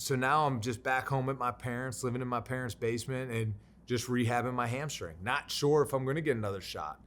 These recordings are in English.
so now I'm just back home at my parents, living in my parents' basement and just rehabbing my hamstring. Not sure if I'm going to get another shot.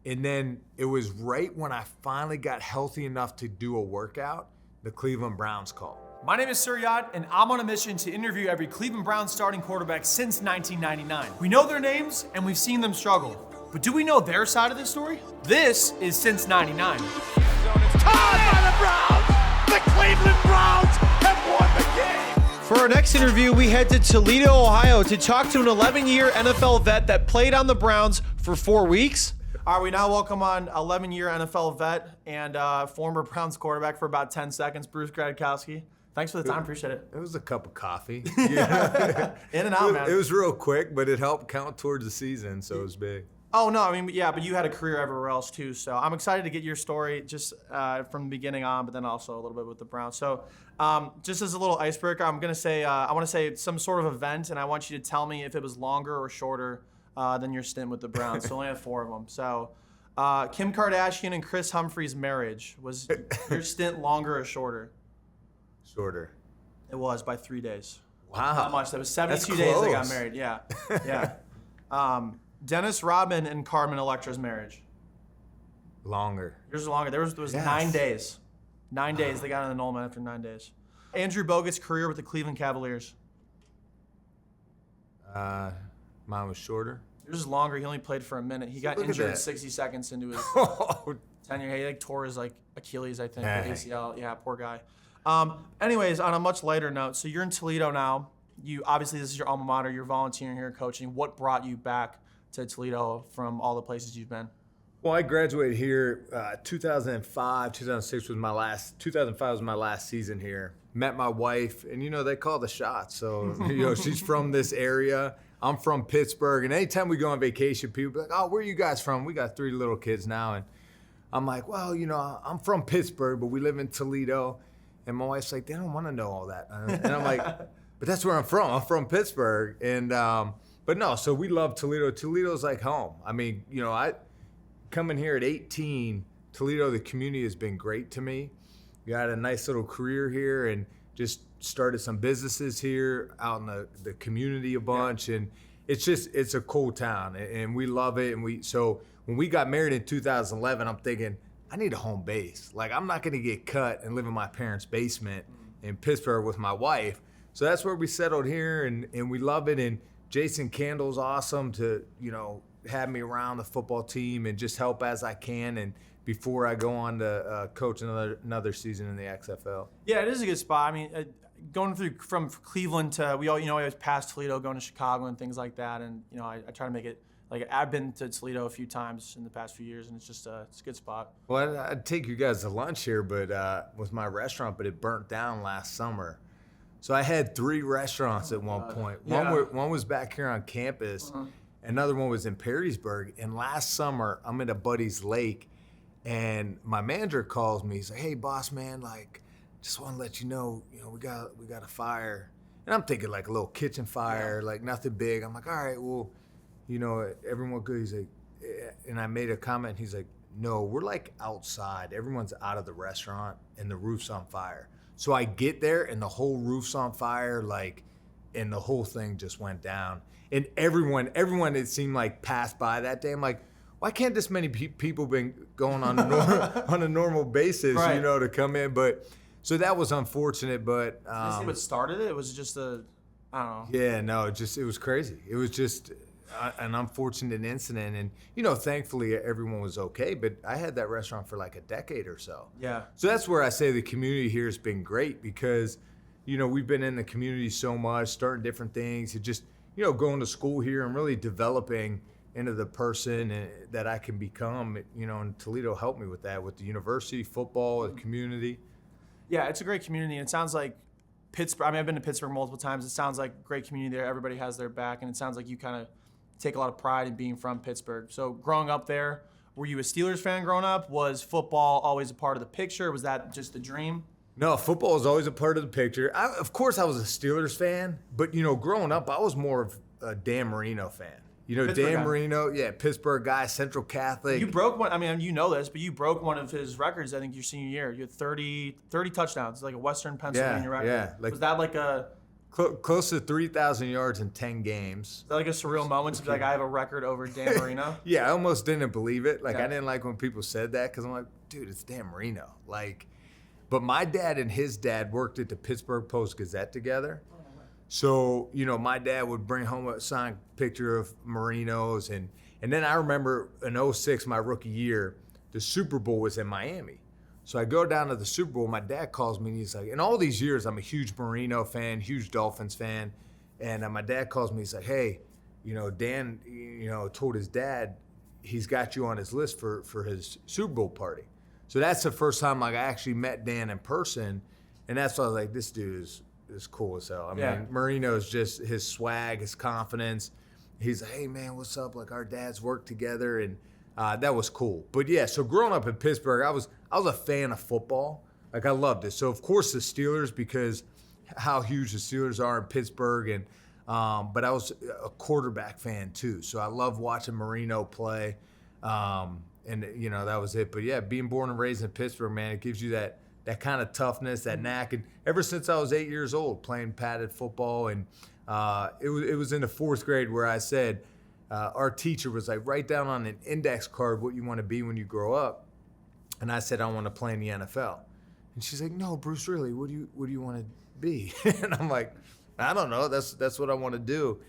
And then it was right when I finally got healthy enough to do a workout, the Cleveland Browns called. My name is Yacht, and I'm on a mission to interview every Cleveland Browns starting quarterback since 1999. We know their names, and we've seen them struggle. But do we know their side of the story? This is Since 99. Tied by the Browns! The Cleveland Browns have won the game! For our next interview, we head to Toledo, Ohio to talk to an 11-year NFL vet that played on the Browns for 4 weeks. All right, we now welcome on 11-year NFL vet and former Browns quarterback for about 10 seconds, Bruce Gradkowski. Thanks for the time, appreciate it. It was a cup of coffee. Yeah. In and out, man. It was real quick, but it helped count towards the season, so it was big. Oh, no, I mean, yeah, but you had a career everywhere else, too. So I'm excited to get your story just from the beginning on, but then also a little bit with the Browns. So just as a little icebreaker, I'm going to say, I want to say some sort of event, and I want you to tell me if it was longer or shorter than your stint with the Browns. So I only have 4 of them. So Kim Kardashian and Chris Humphrey's marriage, was your stint longer or shorter? Shorter. It was by 3 days. Wow. Not much. That was 72 days they got married. Yeah. Yeah. Dennis Rodman and Carmen Electra's marriage. Longer. Yours was longer. There was Yes. 9 days. 9 days. They got an annulment after 9 days. Andrew Bogut's career with the Cleveland Cavaliers. Mine was shorter. Yours is longer. He only played for a minute. He got Look at injured that. 60 seconds into his tenure. He tore his Achilles, I think, or Dang. ACL. Yeah, poor guy. Anyways, on a much lighter note, so you're in Toledo now. You obviously, this is your alma mater. You're volunteering here, coaching. What brought you back to Toledo from all the places you've been? Well, I graduated here 2005, 2006 was my last, 2005 was my last season here. Met my wife, and they call the shots. So, she's from this area. I'm from Pittsburgh, and anytime we go on vacation, people be like, "Oh, where are you guys from?" We got 3 little kids now, and I'm like, "Well, I'm from Pittsburgh, but we live in Toledo." And my wife's like, "They don't want to know all that." And I'm like, "But that's where I'm from. I'm from Pittsburgh." And but no, so we love Toledo. Toledo's like home. I mean, I coming here at 18, Toledo, the community has been great to me. Got a nice little career here and just started some businesses here out in the community a bunch. Yeah. And it's a cool town and we love it. And so when we got married in 2011, I'm thinking, I need a home base. Like, I'm not going to get cut and live in my parents' basement in Pittsburgh with my wife. So that's where we settled here and we love it. And Jason Candle's awesome to, have me around the football team and just help as I can. And before I go on to coach another season in the XFL. Yeah, it is a good spot. I mean, going through from Cleveland to, we all, always past Toledo, going to Chicago and things like that. And, I try to make it, like, I've been to Toledo a few times in the past few years, and it's just it's a good spot. Well, I'd take you guys to lunch here, but with my restaurant, but it burnt down last summer. So I had 3 restaurants at one point. Yeah. One was back here on campus. Another one was in Perrysburg. And last summer, I'm at a buddy's lake, and my manager calls me. He's like, "Hey, boss man, like, just want to let you know, we got a fire." And I'm thinking like a little kitchen fire, like nothing big. I'm like, "All right, well, everyone good." He's like, and I made a comment. He's like, "No, we're like outside. Everyone's out of the restaurant, and the roof's on fire." So I get there, and the whole roof's on fire, like, and the whole thing just went down. And everyone, it seemed like passed by that day. I'm like, why can't this many people been going on on a normal basis, right, to come in? But so that was unfortunate. But Did you see what started it? It was just I don't know. Yeah, no, it was crazy. It was just an unfortunate incident, and thankfully everyone was okay. But I had that restaurant for like a decade or so. Yeah. So that's where I say the community here has been great because, we've been in the community so much, starting different things, and just going to school here and really developing into the person that I can become. And Toledo helped me with that, with the university, football, the community. Yeah, it's a great community, and it sounds like Pittsburgh. I mean, I've been to Pittsburgh multiple times. It sounds like a great community there. Everybody has their back, and it sounds like you kind of take a lot of pride in being from Pittsburgh. So growing up there, were you a Steelers fan growing up? Was football always a part of the picture? Was that just the dream? No, football is always a part of the picture. Of course, I was a Steelers fan, but, growing up, I was more of a Dan Marino fan. You know, Pittsburgh Dan guy. Marino, Pittsburgh guy, Central Catholic. You broke one. I mean, you know this, but you broke one of his records. I think your senior year. You had 30 touchdowns, like a Western Pennsylvania record. Yeah. Like, was that like a close to 3,000 yards in 10 games. is that like a surreal moment to be like, I have a record over Dan Marino? Yeah, I almost didn't believe it. Like, Yeah. I didn't like when people said that because I'm like, dude, it's Dan Marino. Like, but my dad and his dad worked at the Pittsburgh Post-Gazette together. So, you know, my dad would bring home a signed picture of Marino's. And then I remember in 06, my rookie year, the Super Bowl was in Miami. So I go down to the Super Bowl. My dad calls me and he's like, in all these years, I'm a huge Marino fan, huge Dolphins fan. And my dad calls me. He's like, hey, you know, Dan, you know, told his dad he's got you on his list for his Super Bowl party. So that's the first time like I actually met Dan in person. And that's why I was like, this dude is cool as hell. I mean, Marino's just his swag, his confidence. He's like, hey, man, what's up? Like, our dads work together, and that was cool. But, yeah, so growing up in Pittsburgh, I was a fan of football. Like, I loved it. So, of course, the Steelers, because how huge the Steelers are in Pittsburgh. And but I was a quarterback fan, too. So I love watching Marino play. And, you know, that was it. But, yeah, being born and raised in Pittsburgh, man, it gives you that kind of toughness, that knack. And ever since I was 8 years old, playing padded football, and it was in the 4th grade where I said, our teacher was like, write down on an index card what you want to be when you grow up. And I said, I want to play in the NFL. And she's like, no, Bruce, really, what do you want to be? And I'm like, I don't know. That's what I want to do.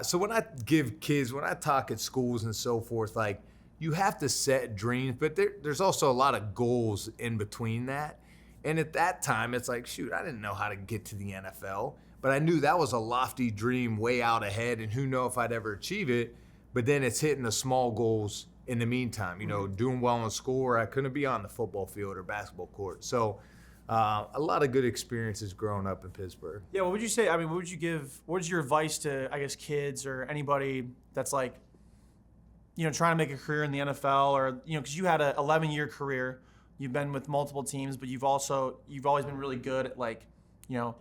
So when I talk at schools and so forth, like, you have to set dreams, but there's also a lot of goals in between that. And at that time, it's like, shoot, I didn't know how to get to the NFL, but I knew that was a lofty dream way out ahead, and who knows if I'd ever achieve it. But then it's hitting the small goals in the meantime, you know, doing well in school, or I couldn't be on the football field or basketball court. So a lot of good experiences growing up in Pittsburgh. Yeah, what would you say? I mean, what is your advice to, I guess, kids or anybody that's like, you know, trying to make a career in the NFL, or, you know, because you had an 11-year career, you've been with multiple teams, but you've always been really good at, like, you know,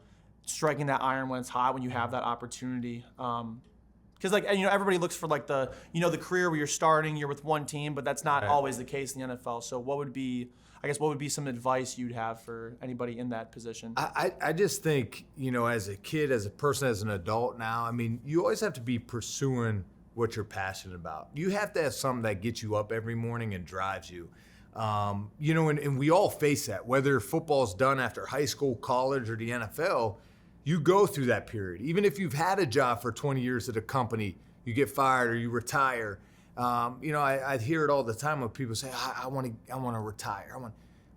striking that iron when it's hot, when you have that opportunity. Because, like, you know, everybody looks for, like, the career where you're with one team, but that's not always the case in the NFL. So what would be some advice you'd have for anybody in that position? I just think, you know, as a kid, as a person, as an adult now, I mean, you always have to be pursuing what you're passionate about. You have to have something that gets you up every morning and drives you. You know, and we all face that, whether football's done after high school, college, or the NFL, you go through that period. Even if you've had a job for 20 years at a company, you get fired or you retire. You know, I hear it all the time when people say, I want to retire.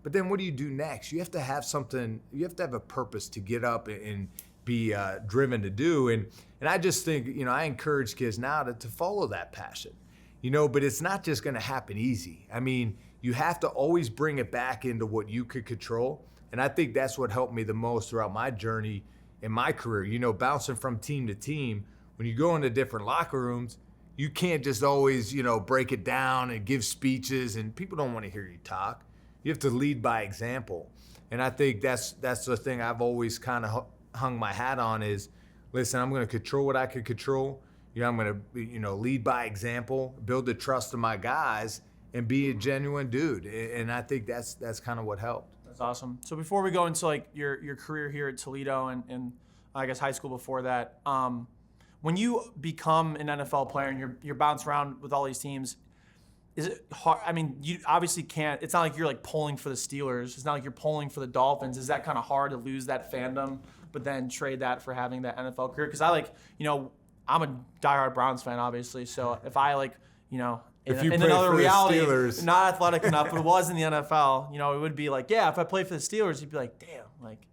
But then what do you do next? You have to have something, you have to have a purpose to get up and be driven to do. And I just think, you know, I encourage kids now to follow that passion, you know, but it's not just going to happen easy. I mean, you have to always bring it back into what you could control. And I think that's what helped me the most throughout my journey in my career. You know, bouncing from team to team, when you go into different locker rooms, you can't just always, you know, break it down and give speeches, and people don't want to hear you talk. You have to lead by example. And I think that's the thing I've always kind of hung my hat on is, listen, I'm going to control what I can control. You know, I'm going to, you know, lead by example, build the trust of my guys, and be a genuine dude. And I think that's kind of what helped. That's awesome. So before we go into, like, your career here at Toledo and I guess high school before that, when you become an NFL player and you're bouncing around with all these teams, is it hard? I mean, you obviously can't. It's not like you're like pulling for the Steelers. It's not like you're pulling for the Dolphins. Is that kind of hard to lose that fandom, but then trade that for having that NFL career? Because I'm a diehard Browns fan, obviously. So if I, like, you know, in another reality, not athletic enough, but it was in the NFL, you know, it would be like, yeah, if I played for the Steelers, you'd be like, damn, like,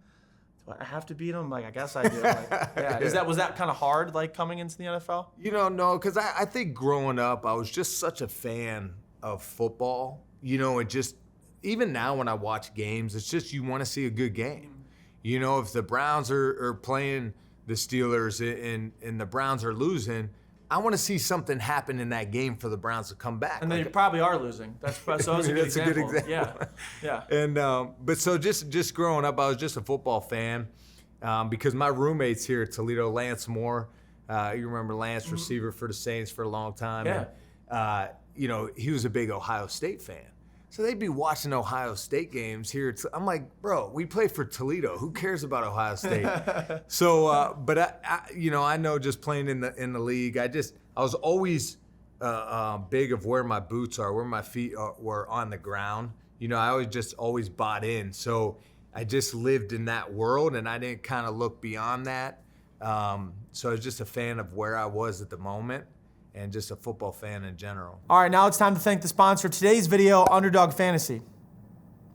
do I have to beat them? Like, I guess I do. Like, yeah. Was that kind of hard, like, coming into the NFL? You know, no, because I think growing up, I was just such a fan of football. You know, and just even now when I watch games, it's just you want to see a good game. You know, if the Browns are playing the Steelers and the Browns are losing, I want to see something happen in that game for the Browns to come back. And they probably are losing. That's a good that's example. a good example. Yeah. And but so just growing up, I was just a football fan because my roommates here at Toledo, Lance Moore, You remember Lance, receiver for the Saints for a long time. Yeah. And, he was a big Ohio State fan. So they'd be watching Ohio State games here. I'm like, bro, we play for Toledo. Who cares about Ohio State? So, but I know just playing in the league, I was always big of where my boots are, where my feet were on the ground. I always bought in. So I just lived in that world, and I didn't kind of look beyond that. So I was just a fan of where I was at the moment, and just a football fan in general. All right, now it's time to thank the sponsor of today's video, Underdog Fantasy.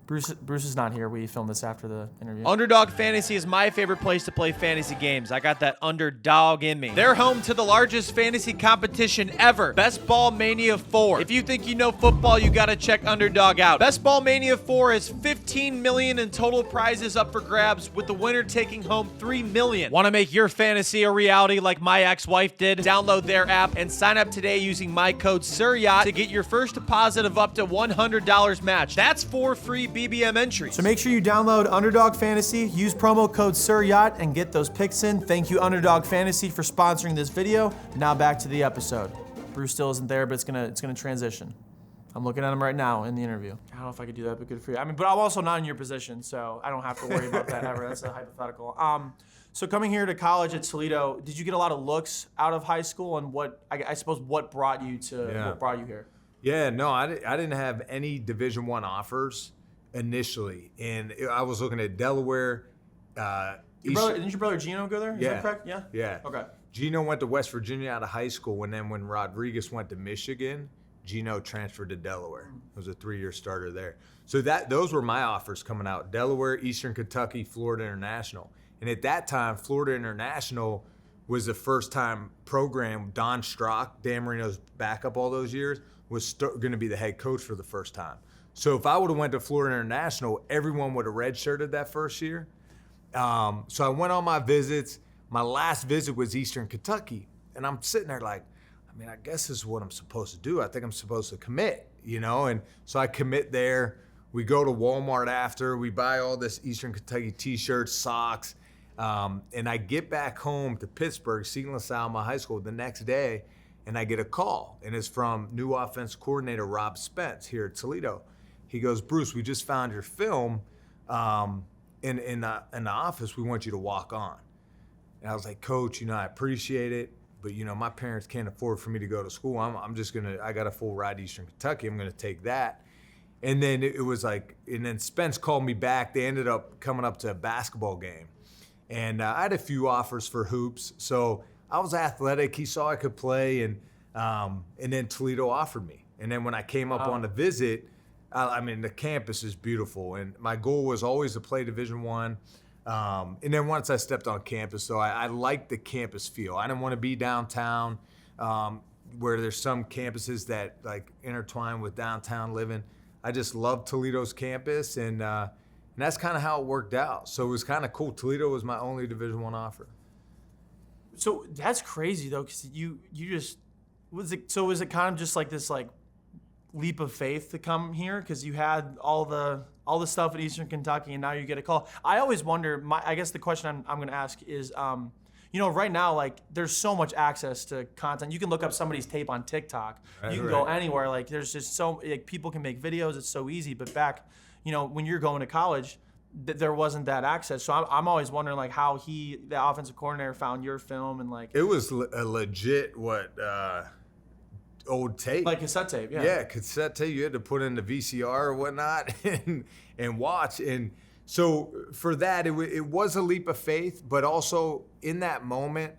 Bruce is not here. We filmed this after the interview. Underdog Fantasy is my favorite place to play fantasy games. I got that underdog in me. They're home to the largest fantasy competition ever, Best Ball Mania 4. If you think you know football, you gotta check Underdog out. Best Ball Mania 4 is $15 million in total prizes up for grabs, with the winner taking home $3 million. Want to make your fantasy a reality like my ex-wife did? Download their app and sign up today using my code SIRYACHT to get your first deposit of up to $100 matched. That's 4 free BBM entries. So make sure you download Underdog Fantasy, use promo code SIRYACHT, and get those picks in. Thank you, Underdog Fantasy, for sponsoring this video. Now back to the episode. Bruce still isn't there, but it's gonna transition. I'm looking at him right now in the interview. I don't know if I could do that, but good for you. I mean, but I'm also not in your position, so I don't have to worry about that ever. That's a hypothetical. So coming here to college at Toledo, did you get a lot of looks out of high school, and I suppose what brought you here? Yeah, no, I didn't have any Division I offers initially, and I was looking at Delaware. Didn't your brother Gino go there? Is that correct? Yeah. Yeah. Okay. Gino went to West Virginia out of high school, and then when Rodriguez went to Michigan, Gino transferred to Delaware. He was a 3-year starter there. So those were my offers coming out: Delaware, Eastern Kentucky, Florida International. And at that time, Florida International was the first-time program. Don Strock, Dan Marino's backup all those years, was going to be the head coach for the first time. So if I would have went to Florida International, everyone would have redshirted that first year. So I went on my visits. My last visit was Eastern Kentucky. And I'm sitting there like, I guess this is what I'm supposed to do. I think I'm supposed to commit, And so I commit there. We go to Walmart after. We buy all this Eastern Kentucky T-shirts, socks. And I get back home to Pittsburgh, Seton LaSalle, my high school, the next day, and I get a call. And it's from new offense coordinator Rob Spence here at Toledo. He goes, Bruce, we just found your film in the office. We want you to walk on. And I was like, Coach, I appreciate it, but my parents can't afford for me to go to school. I got a full ride to Eastern Kentucky. I'm gonna take that. And then it was like, and then Spence called me back. They ended up coming up to a basketball game. And I had a few offers for hoops. So I was athletic. He saw I could play, and then Toledo offered me. And then when I came up on the visit, the campus is beautiful, and my goal was always to play Division I. And then once I stepped on campus, so I liked the campus feel. I didn't want to be downtown, where there's some campuses that like intertwine with downtown living. I just loved Toledo's campus, and that's kind of how it worked out. So it was kind of cool. Toledo was my only Division I offer. So that's crazy though, because you just was it kind of just like this leap of faith to come here because you had all the stuff at Eastern Kentucky, and now you get a call. I always wonder. I guess the question I'm going to ask is, right now, there's so much access to content. You can look up somebody's tape on TikTok. You can go anywhere. There's just so people can make videos. It's so easy. But back, when you're going to college, there wasn't that access. So I'm always wondering how the offensive coordinator, found your film and It was a legit old tape. Like cassette tape, yeah. Yeah, cassette tape. You had to put in the VCR or whatnot and watch. And so for that, it was a leap of faith, but also in that moment,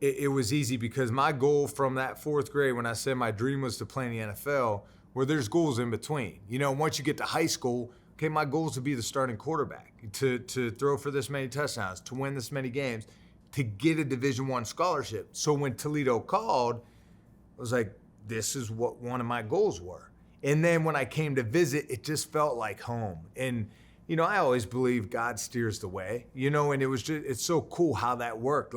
it was easy because my goal from that fourth grade, when I said my dream was to play in the NFL, where there's goals in between. Once you get to high school, okay, my goal is to be the starting quarterback, to throw for this many touchdowns, to win this many games, to get a Division I scholarship. So when Toledo called, I was like, this is what one of my goals were. And then when I came to visit, it just felt like home. And, I always believe God steers the way, and it's so cool how that worked.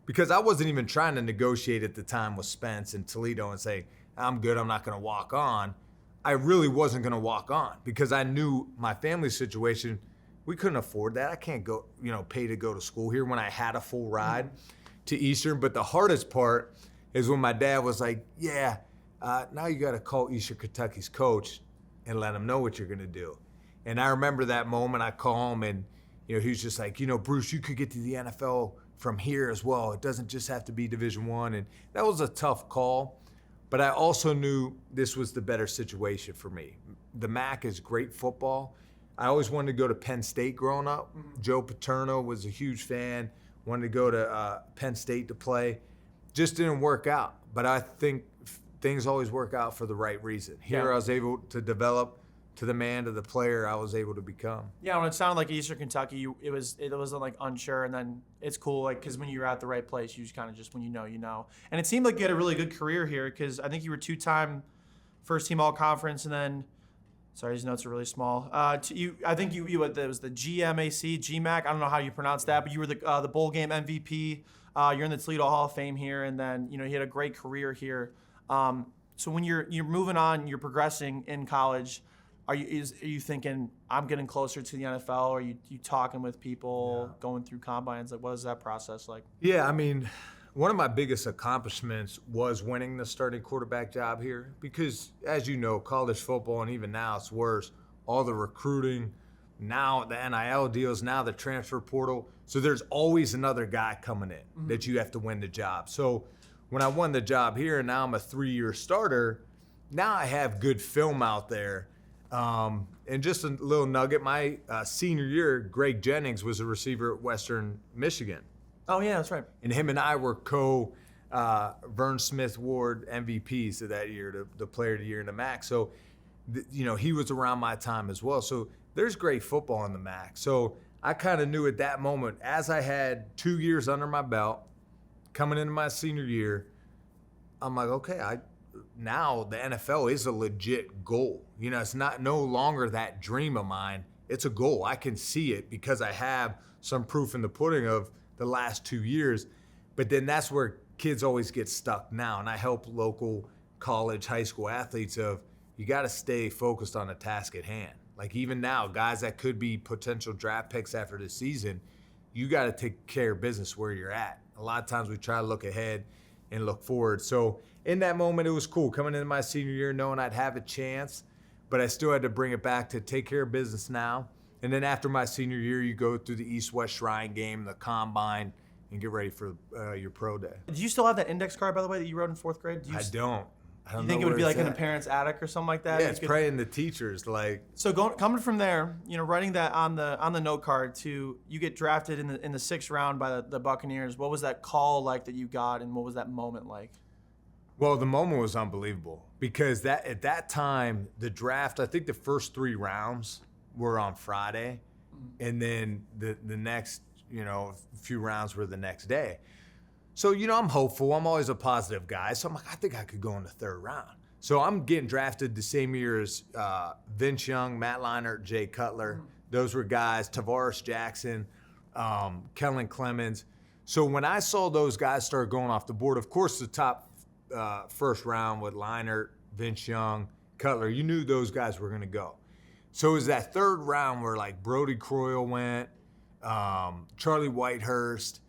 Because I wasn't even trying to negotiate at the time with Spence and Toledo and say, I'm good, I'm not going to walk on. I really wasn't going to walk on because I knew my family situation. We couldn't afford that. I can't go, pay to go to school here when I had a full ride. to Eastern. But the hardest part is when my dad was like, yeah, now you got to call Eastern Kentucky's coach and let him know what you're going to do. And I remember that moment. I call him, and he was just like, Bruce, you could get to the NFL from here as well. It doesn't just have to be Division I. And that was a tough call. But I also knew this was the better situation for me. The MAC is great football. I always wanted to go to Penn State growing up. Joe Paterno was a huge fan. Wanted to go to Penn State to play. Just didn't work out. But I think things always work out for the right reason. Here I was able to develop to the man, to the player I was able to become. Yeah, when it sounded like Eastern Kentucky, it wasn't like unsure, and then it's cool, like, because when you're at the right place, you just kind of when you know. And it seemed like you had a really good career here, because I think you were 2-time first-team All-Conference, and then, sorry, these notes are really small. I think it was the GMAC, I don't know how you pronounce that, but you were the bowl game MVP. You're in the Toledo Hall of Fame here, and then you had a great career here. So when you're moving on, you're progressing in college. Are you thinking I'm getting closer to the NFL? Or are you talking with people, going through combines? Like, what is that process like? Yeah, I mean, one of my biggest accomplishments was winning the starting quarterback job here, because, as you know, college football, and even now it's worse, all the recruiting, now the NIL deals, now the transfer portal. So there's always another guy coming in that you have to win the job. So when I won the job here, and now I'm a 3-year starter, now I have good film out there. And just a little nugget, my senior year, Greg Jennings was a receiver at Western Michigan. Oh, yeah, that's right. And him and I were Vern Smith Ward MVPs of that year, the player of the year in the MAC. So, he was around my time as well. So there's great football in the MAC. So I kind of knew at that moment, as I had 2 years under my belt, coming into my senior year, I'm like, okay, now the NFL is a legit goal. It's no longer that dream of mine. It's a goal. I can see it because I have some proof in the pudding of the last 2 years. But then that's where kids always get stuck now. And I help local college, high school athletes of, you got to stay focused on the task at hand. Like, even now, guys that could be potential draft picks after the season, you got to take care of business where you're at. A lot of times we try to look ahead and look forward. So in that moment, it was cool coming into my senior year, knowing I'd have a chance, but I still had to bring it back to take care of business now. And then after my senior year, you go through the East-West Shrine game, the combine, and get ready for your pro day. Do you still have that index card, by the way, that you wrote in 4th grade? I don't. You think it would be like in a parent's attic or something like that? Yeah, it's probably in the teachers. So coming from there, writing that on the note card to you get drafted in the 6th round by the Buccaneers. What was that call like that you got, and what was that moment like? Well, the moment was unbelievable, because at that time, the draft, I think the first 3 rounds were on Friday, and then the next few rounds were the next day. So, I'm hopeful. I'm always a positive guy. So I'm like, I think I could go in the 3rd round. So I'm getting drafted the same year as Vince Young, Matt Leinart, Jay Cutler. Those were guys, Tavares Jackson, Kellen Clemens. So when I saw those guys start going off the board, of course, the top first round with Leinart, Vince Young, Cutler, you knew those guys were going to go. So it was that 3rd round where, like, Brody Croyle went, Charlie Whitehurst.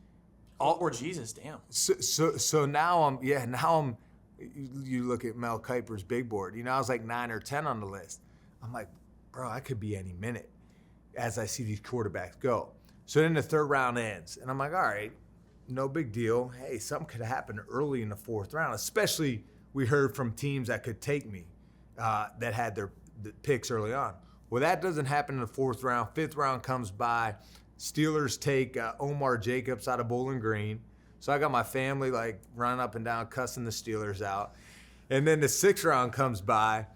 Jesus, damn. So now I'm, you look at Mel Kiper's big board, I was like 9 or 10 on the list. I'm like, bro, I could be any minute as I see these quarterbacks go. So then the 3rd round ends, and I'm like, all right, no big deal. Hey, something could happen early in the 4th round, especially we heard from teams that could take me that had the picks early on. Well, that doesn't happen in the 4th round. 5th round comes by. Steelers take Omar Jacobs out of Bowling Green. So I got my family like running up and down, cussing the Steelers out. And then the 6th round comes by,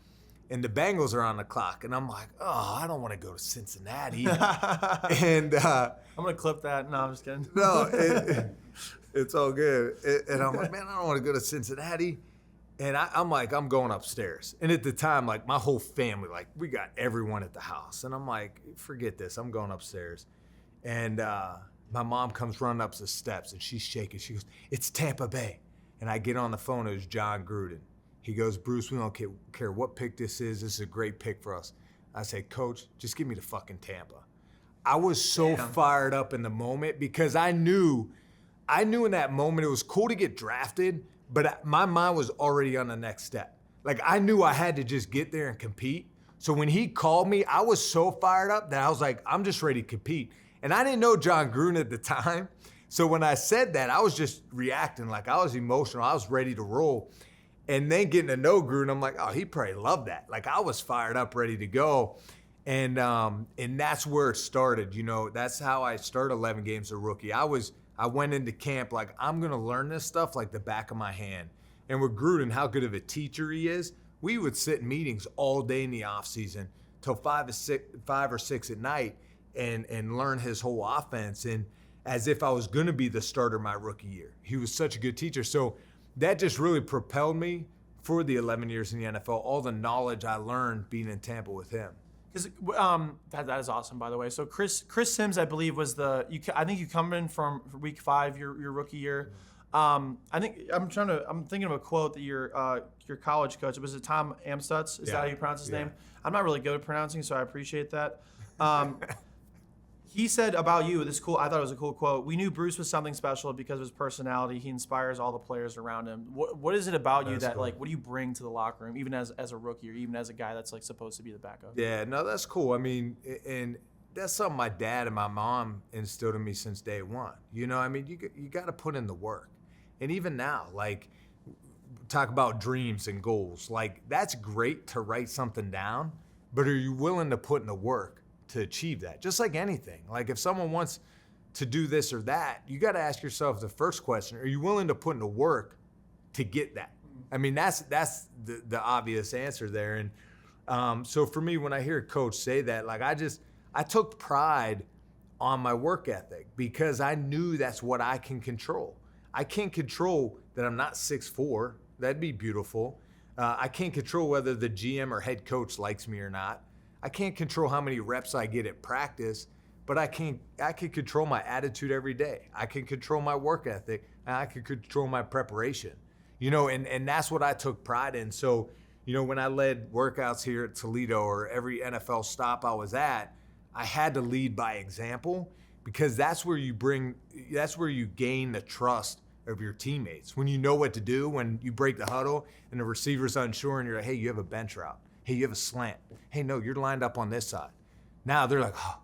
and the Bengals are on the clock. And I'm like, oh, I don't want to go to Cincinnati. And I'm going to clip that. No, I'm just kidding. No, it's all good. And I'm like, man, I don't want to go to Cincinnati. And I'm like, I'm going upstairs. And at the time, like, my whole family, like, we got everyone at the house. And I'm like, forget this. I'm going upstairs. And my mom comes running up the steps, and she's shaking. She goes, it's Tampa Bay. And I get on the phone. It was John Gruden. He goes, Bruce, we don't care what pick this is. This is a great pick for us. I said, Coach, just give me the fucking Tampa. I was so fired up in the moment because I knew I knew in that moment it was cool to get drafted, but my mind was already on the next step. Like, I knew I had to just get there and compete. So when he called me, I was so fired up that I was like, I'm just ready to compete. And I didn't know John Gruden at the time. So when I said that, I was just reacting like I was emotional. I was ready to roll. And then getting to know Gruden, I'm like, oh, he probably loved that. Like, I was fired up, ready to go. And that's where it started. You know, that's how I started 11 games as a rookie. I went into camp like, I'm going to learn this stuff like the back of my hand. And with Gruden, how good of a teacher he is, we would sit in meetings all day in the offseason till 5 or 6 at night and learn his whole offense. And as if I was going to be the starter my rookie year. He was such a good teacher. So that just really propelled me for the 11 years in the NFL, all the knowledge I learned being in Tampa with him. That is awesome, by the way. So Chris Sims, I believe, was I think you come in from week 5 your rookie year. I'm thinking of a quote that your college coach, was it Tom Amstutz? Is that how you pronounce his name? I'm not really good at pronouncing, so I appreciate that. He said about you, I thought it was a cool quote. We knew Bruce was something special because of his personality. He inspires all the players around him. What is it about you that, like, what do you bring to the locker room, even as a rookie or even as a guy that's, like, supposed to be the backup? Yeah, no, that's cool. I mean, and that's something my dad and my mom instilled in me since day one. You know, I mean, you got to put in the work. And even now, like, talk about dreams and goals. Like, that's great to write something down, but are you willing to put in the work to achieve that? Just like anything. Like, if someone wants to do this or that, you got to ask yourself the first question: are you willing to put in the work to get that? I mean, that's the obvious answer there. And so for me, when I hear a coach say that, like, I took pride on my work ethic because I knew that's what I can control. I can't control that I'm not 6'4". That'd be beautiful. I can't control whether the GM or head coach likes me or not. I can't control how many reps I get at practice, but I can control my attitude every day. I can control my work ethic, and I can control my preparation. You know, and that's what I took pride in. So, you know, when I led workouts here at Toledo or every NFL stop I was at, I had to lead by example because that's where you gain the trust of your teammates. When you know what to do, when you break the huddle and the receiver's unsure and you're like, hey, you have a bench route. Hey, you have a slant. Hey, no, you're lined up on this side. Now they're like, oh,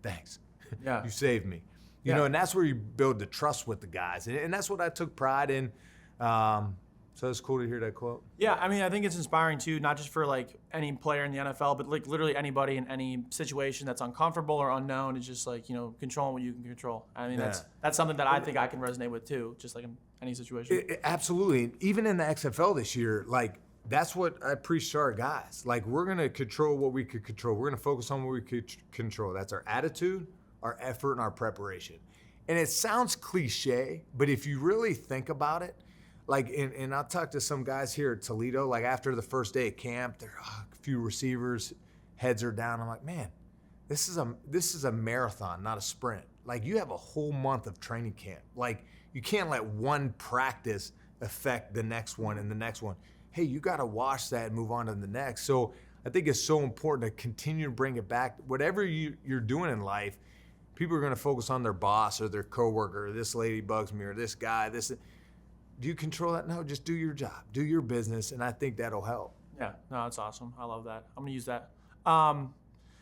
thanks. Yeah. You saved me. You know, and that's where you build the trust with the guys. And that's what I took pride in. So it's cool to hear that quote. Yeah, I mean, I think it's inspiring too, not just for like any player in the NFL, but like literally anybody in any situation that's uncomfortable or unknown. It's just like, you know, controlling what you can control. I mean, that's something that I think I can resonate with too, just like in any situation. Absolutely. Even in the XFL this year, like, that's what I preach to our guys. Like, we're going to control what we could control. We're going to focus on what we could control. That's our attitude, our effort, and our preparation. And it sounds cliche, but if you really think about it, like, and I'll talk to some guys here at Toledo, like after the first day of camp, there are a few receivers, heads are down. I'm like, man, this is a marathon, not a sprint. Like, you have a whole month of training camp. Like, you can't let one practice affect the next one and the next one. Hey, you got to wash that and move on to the next. So I think it's so important to continue to bring it back. Whatever you're doing in life, people are going to focus on their boss or their coworker, or this lady bugs me, or this guy, this. Do you control that? No, just do your job, do your business, and I think that'll help. Yeah, no, that's awesome. I love that. I'm going to use that.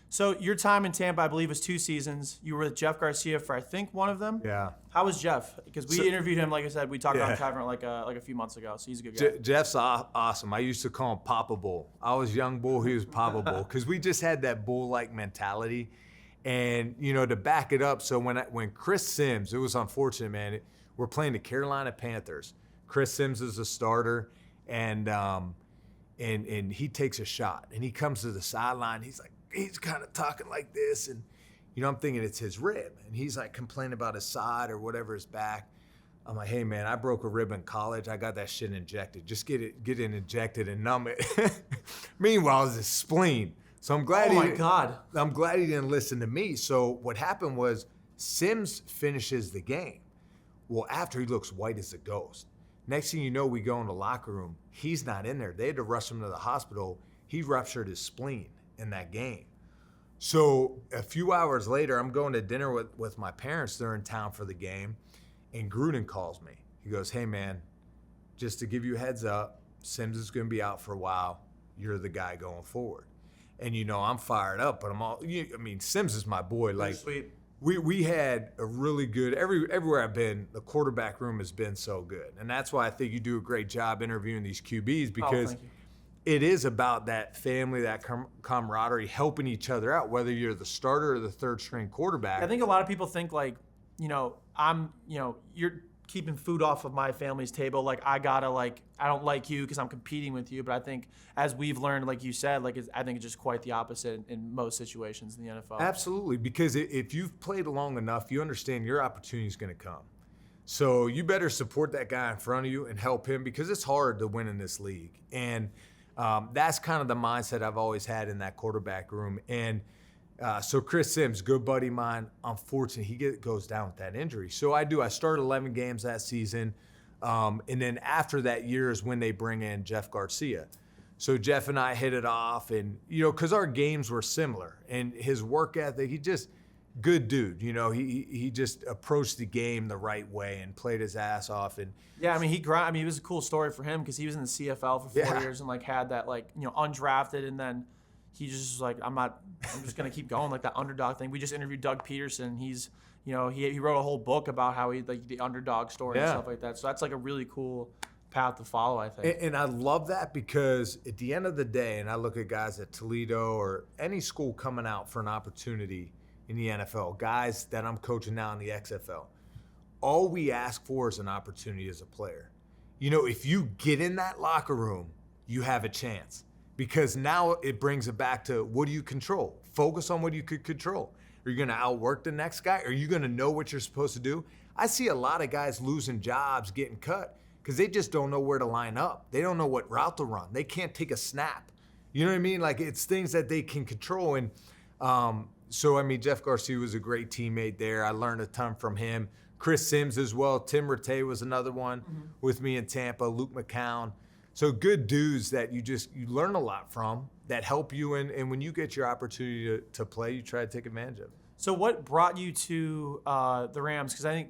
So your time in Tampa, I believe, was 2 seasons. You were with Jeff Garcia for, I think, one of them. Yeah. How was Jeff? Because we interviewed him, like I said, we talked about Tavern like a few months ago. So he's a good guy. Jeff's awesome. I used to call him Papa Bull. I was young bull, he was Papa Bull, because we just had that bull-like mentality. And, you know, to back it up, so when Chris Sims, it was unfortunate, man. We're playing the Carolina Panthers. Chris Sims is a starter, and he takes a shot, and he comes to the sideline. He's kind of talking like this, and, you know, I'm thinking it's his rib, and he's like complaining about his side or whatever, his back. I'm like, hey man, I broke a rib in college. I got that shit injected. Just get it injected and numb it. Meanwhile, it's his spleen. So I'm glad. Oh my God. I'm glad he didn't listen to me. So what happened was Sims finishes the game. Well, after he looks white as a ghost. Next thing you know, we go in the locker room. He's not in there. They had to rush him to the hospital. He ruptured his spleen in that game. So a few hours later, I'm going to dinner with my parents. They're in town for the game. And Gruden calls me. He goes, hey, man, just to give you a heads up, Sims is going to be out for a while. You're the guy going forward. And, I'm fired up, but Sims is my boy. Like, sweet. We had a really good, everywhere I've been, the quarterback room has been so good. And that's why I think you do a great job interviewing these QBs, because it is about that family, that camaraderie, helping each other out, whether you're the starter or the third string quarterback. I think a lot of people think like, you're keeping food off of my family's table. Like I don't like you because I'm competing with you. But I think as we've learned, like you said, I think it's just quite the opposite in most situations in the NFL. Absolutely, because if you've played long enough, you understand your opportunity is going to come. So you better support that guy in front of you and help him, because it's hard to win in this league. And that's kind of the mindset I've always had in that quarterback room. And so Chris Sims, good buddy of mine, unfortunately, he goes down with that injury. So I started 11 games that season. And then after that year is when they bring in Jeff Garcia. So Jeff and I hit it off, and, because our games were similar. And his work ethic, he just, good dude. He just approached the game the right way and played his ass off. And yeah, it was a cool story for him because he was in the CFL for 4 years and had that undrafted, and then he just was like, I'm just gonna keep going, like that underdog thing. We just interviewed Doug Peterson. He's, he wrote a whole book about how he the underdog story and stuff like that. So that's a really cool path to follow, I think. And I love that, because at the end of the day, and I look at guys at Toledo or any school coming out for an opportunity in the NFL, guys that I'm coaching now in the XFL, all we ask for is an opportunity as a player. If you get in that locker room, you have a chance. Because now it brings it back to, what do you control? Focus on what you could control. Are you going to outwork the next guy? Are you going to know what you're supposed to do? I see a lot of guys losing jobs, getting cut, because they just don't know where to line up. They don't know what route to run. They can't take a snap. You know what I mean? It's things that they can control. And Jeff Garcia was a great teammate there. I learned a ton from him. Chris Sims as well. Tim Rattay was another one with me in Tampa. Luke McCown. So good dudes that you learn a lot from, that help you, and when you get your opportunity to play, you try to take advantage of it. So what brought you to the Rams? Because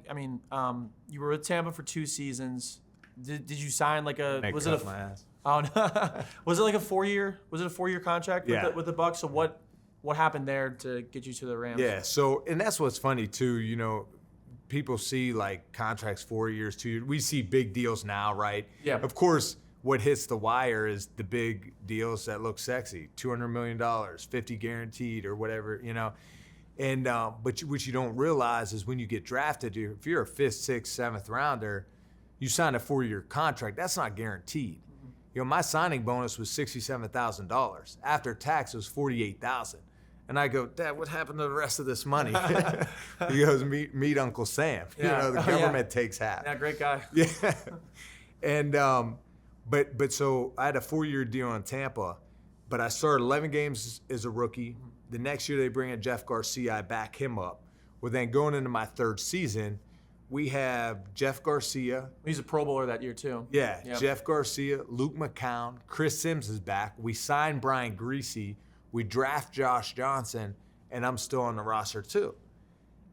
you were with Tampa for 2 seasons. Did you sign my ass. Oh no. Was it a 4-year? Was it a 4-year contract with the Bucs? So what happened there to get you to the Rams? Yeah. So, and that's what's funny too. People see contracts 4 years, 2 years. We see big deals now, right? Yeah. Of course. What hits the wire is the big deals that look sexy, $200 million, 50 guaranteed or whatever, And but what you don't realize is when you get drafted, if you're a 5th, 6th, 7th rounder, you sign a 4-year contract. That's not guaranteed. My signing bonus was $67,000. After tax, it was $48,000. And I go, Dad, what happened to the rest of this money? He goes, meet Uncle Sam. Yeah. The government takes half. Yeah, great guy. Yeah. And But so I had a 4-year deal in Tampa, but I started 11 games as a rookie. The next year they bring in Jeff Garcia, I back him up. Well, then going into my 3rd season, we have Jeff Garcia. He's a Pro Bowler that year too. Yeah, yep. Jeff Garcia, Luke McCown, Chris Sims is back. We signed Brian Greasy. We draft Josh Johnson, and I'm still on the roster too.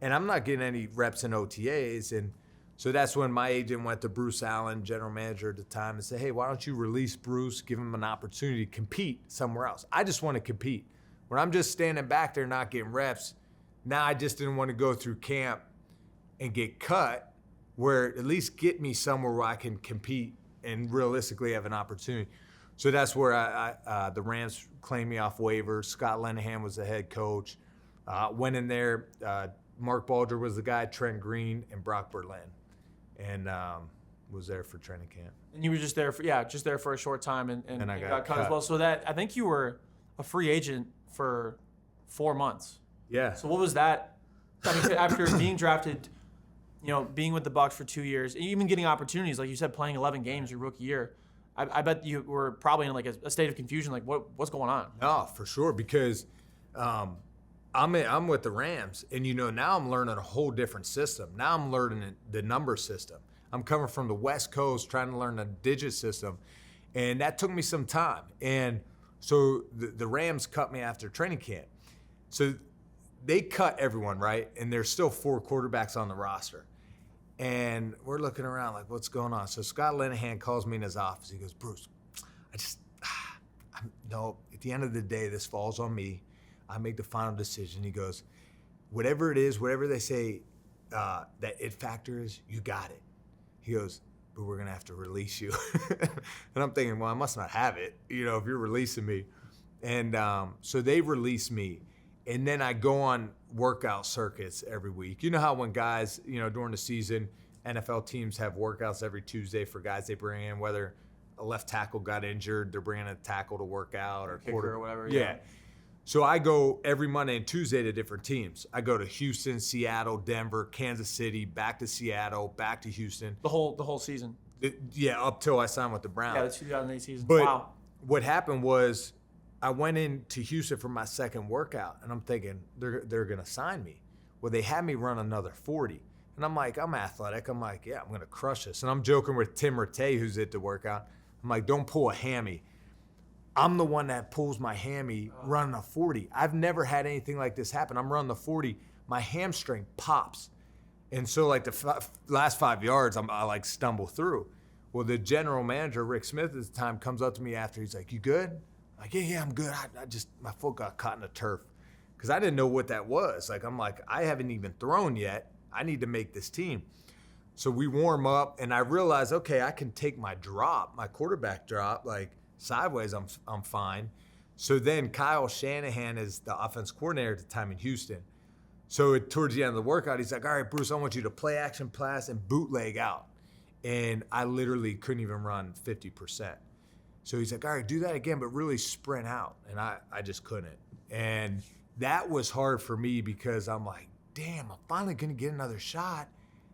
And I'm not getting any reps in OTAs, and so that's when my agent went to Bruce Allen, general manager at the time, and said, hey, why don't you release Bruce, give him an opportunity to compete somewhere else. I just want to compete. When I'm just standing back there not getting reps, now I just didn't want to go through camp and get cut, where at least get me somewhere where I can compete and realistically have an opportunity. So that's where the Rams claimed me off waivers. Scott Linehan was the head coach. Went in there. Mark Baldry was the guy, Trent Green, and Brock Berlin. And was there for training camp. And you were just there for a short time, and I got cut as well. So that, I think you were a free agent for 4 months. Yeah. So what was that? After being drafted, being with the Bucs for 2 years, even getting opportunities, like you said, playing 11 games your rookie year, I bet you were probably in a state of confusion, what's going on? No, for sure, because I'm with the Rams, and now I'm learning a whole different system. Now I'm learning the number system. I'm coming from the West Coast trying to learn the digit system, and that took me some time. And so the Rams cut me after training camp. So they cut everyone, right? And there's still 4 quarterbacks on the roster. And we're looking around like, what's going on? So Scott Linehan calls me in his office. He goes, Bruce, no, at the end of the day, this falls on me. I make the final decision. He goes, whatever it is, whatever they say that it factor is, you got it. He goes, but we're going to have to release you. And I'm thinking, well, I must not have it, if you're releasing me. And so they release me. And then I go on workout circuits every week. You know how when guys, during the season, NFL teams have workouts every Tuesday for guys they bring in, whether a left tackle got injured, they're bringing a tackle to work out, or kicker or whatever. Yeah. So I go every Monday and Tuesday to different teams. I go to Houston, Seattle, Denver, Kansas City, back to Seattle, back to Houston. The whole season. Up till I signed with the Browns. Yeah, the 2008 season. But wow. What happened was I went into Houston for my second workout, and I'm thinking they're going to sign me. Well, they had me run another 40. And I'm like, I'm athletic. I'm like, yeah, I'm going to crush this. And I'm joking with Tim Rattay, who's at the workout. I'm like, don't pull a hammy. I'm the one that pulls my hammy running a 40. I've never had anything like this happen. I'm running the 40. My hamstring pops. And so like the last 5 yards, I like stumble through. Well, the general manager, Rick Smith at the time, comes up to me after. He's like, you good? I'm like, yeah, I'm good. I just, my foot got caught in the turf. Because I didn't know what that was. I'm like, I haven't even thrown yet. I need to make this team. So we warm up, and I realize, okay, I can take my drop, my quarterback drop, like sideways, I'm fine. So then Kyle Shanahan is the offense coordinator at the time in Houston. So towards the end of the workout, he's like, all right, Bruce, I want you to play action pass and bootleg out. And I literally couldn't even run 50%. So he's like, all right, do that again, but really sprint out. And I just couldn't. And that was hard for me because I'm like, damn, I'm finally going to get another shot.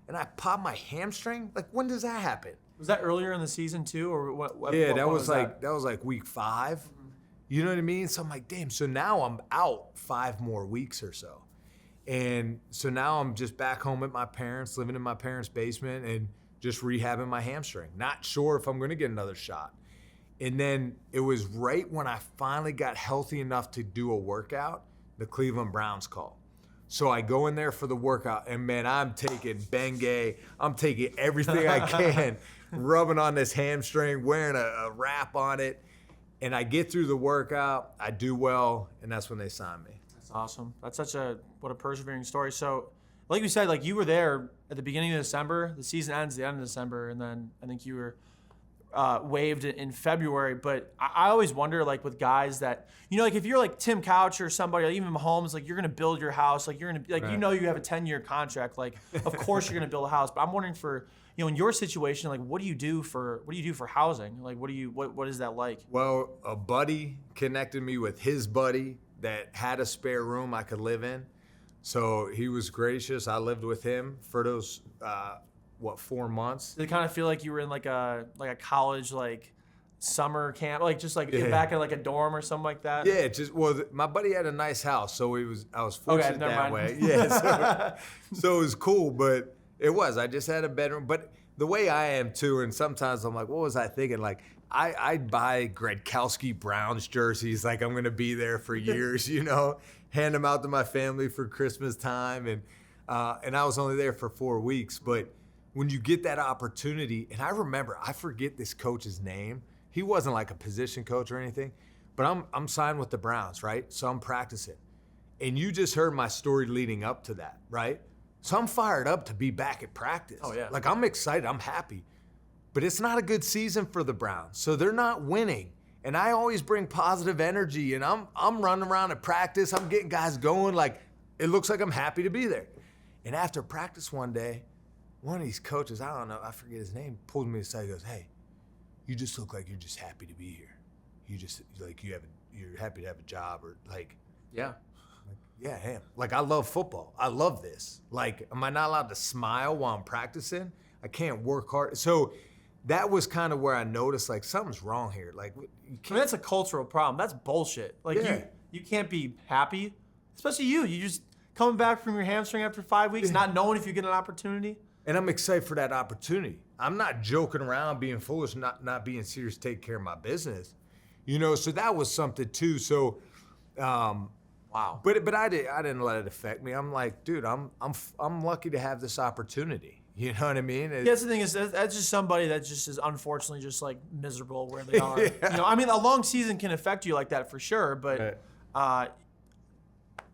And I popped my hamstring? Like, when does that happen? Was that earlier in the season too, or what? Yeah, what that was that? like week 5. You know what I mean? So I'm like, damn. So now I'm out 5 more weeks or so. And so now I'm just back home at my parents, living in my parents' basement and just rehabbing my hamstring. Not sure if I'm going to get another shot. And then it was right when I finally got healthy enough to do a workout, the Cleveland Browns call. So I go in there for the workout, and man, I'm taking Bengay. I'm taking everything I can, rubbing on this hamstring, wearing a wrap on it. And I get through the workout, I do well, and that's when they sign me. That's awesome. That's what a persevering story. So, like you said, like you were there at the beginning of December. The season ends at the end of December, and then I think you were waived in February. But I always wonder, like with guys that, like if you're like Tim Couch or somebody, like even Mahomes, like you're gonna build your house, like you're gonna like right. You have a 10-year contract, like of course you're gonna build a house. But I'm wondering for in your situation, like what do you do for housing? Like what is that like? Well, a buddy connected me with his buddy that had a spare room I could live in. So he was gracious. I lived with him for those 4 months. Did it kind of feel like you were in like a college like summer camp, like just like back in like a dorm or something like that? Yeah, my buddy had a nice house, so I was fortunate that way. Yeah, so it was cool, but I just had a bedroom. But the way I am too, and sometimes I'm like, what was I thinking? Like I buy Gradkowski Browns jerseys, like I'm gonna be there for years, hand them out to my family for Christmas time, and I was only there for 4 weeks, but when you get that opportunity, and I forget this coach's name. He wasn't like a position coach or anything, but I'm signed with the Browns, right? So I'm practicing. And you just heard my story leading up to that, right? So I'm fired up to be back at practice. Oh, yeah. Like I'm excited, I'm happy. But it's not a good season for the Browns. So they're not winning. And I always bring positive energy, and I'm running around at practice. I'm getting guys going, like it looks like I'm happy to be there. And after practice one day, one of these coaches, I don't know, I forget his name, pulls me aside, he goes, hey, you just look like you're just happy to be here. You just, like, you're happy to have a job, or like. Yeah. Yeah, I am. Like, I love football. I love this. Like, am I not allowed to smile while I'm practicing? I can't work hard. So that was kind of where I noticed, like, something's wrong here. Like, you can't. I mean, that's a cultural problem. That's bullshit. Like, you can't be happy, especially you. You just coming back from your hamstring after 5 weeks, not knowing if you get an opportunity. And I'm excited for that opportunity. I'm not joking around, being foolish, not being serious, take care of my business. So that was something too. So, wow. But I didn't let it affect me. I'm like, dude, I'm lucky to have this opportunity. You know what I mean? Yeah, that's the thing is that's just somebody that just is unfortunately just like miserable where they are. Yeah. You know, I mean, a long season can affect you like that for sure, but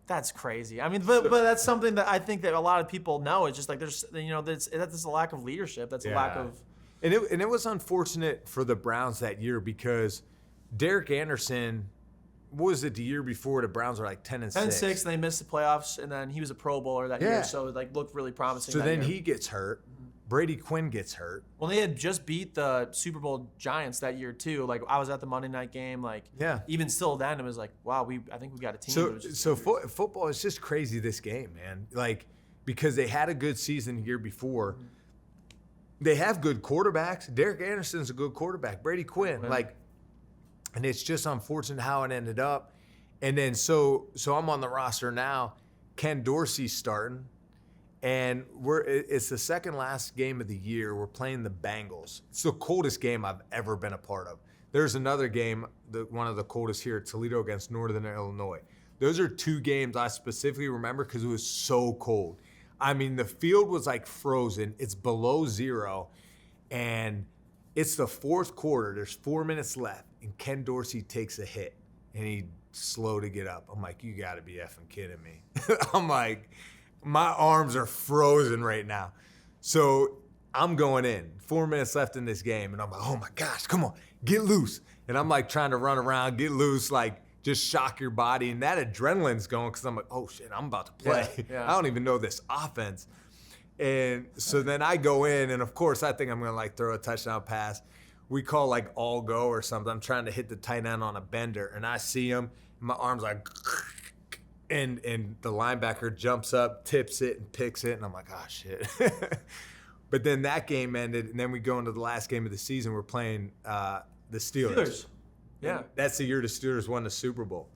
that's crazy. I mean, but that's something that I think that a lot of people know. It's just like that's a lack of leadership. That's a lack of. And it was unfortunate for the Browns that year because Derek Anderson. What was it the year before? The Browns were like 10-6. 10-6, and they missed the playoffs, and then he was a Pro Bowler that year, so it like looked really promising. So then year. he gets hurt. Brady Quinn gets hurt. Well, they had just beat the Super Bowl Giants that year too. Like I was at the Monday night game. Like even still then, it was like, wow, I think we got a team. Football is just crazy this game, man. Like because they had a good season the year before. They have good quarterbacks. Derek Anderson's a good quarterback. Brady Quinn, and it's just unfortunate how it ended up. And then so I'm on the roster now. Ken Dorsey's starting. And it's the second last game of the year. We're playing the Bengals. It's the coldest game I've ever been a part of. There's another game, one of the coldest here at Toledo against Northern Illinois. Those are two games I specifically remember because it was so cold. I mean, the field was like frozen. It's below zero. And it's the fourth quarter. There's 4 minutes left. And Ken Dorsey takes a hit. And he's slow to get up. I'm like, you got to be effing kidding me. I'm like, my arms are frozen right now. So I'm going in. 4 minutes left in this game. And I'm like, oh my gosh, come on, get loose. And I'm like trying to run around, get loose, like just shock your body. And that adrenaline's going because I'm like, oh shit, I'm about to play. I don't even know this offense. And so then I go in, and of course I think I'm going to like throw a touchdown pass. We call like all go or something. I'm trying to hit the tight end on a bender, and I see him. And my arm's like, and the linebacker jumps up, tips it, and picks it. And I'm like, oh, shit. But then that game ended, and then we go into the last game of the season. We're playing the Steelers. Yeah. That's the year the Steelers won the Super Bowl.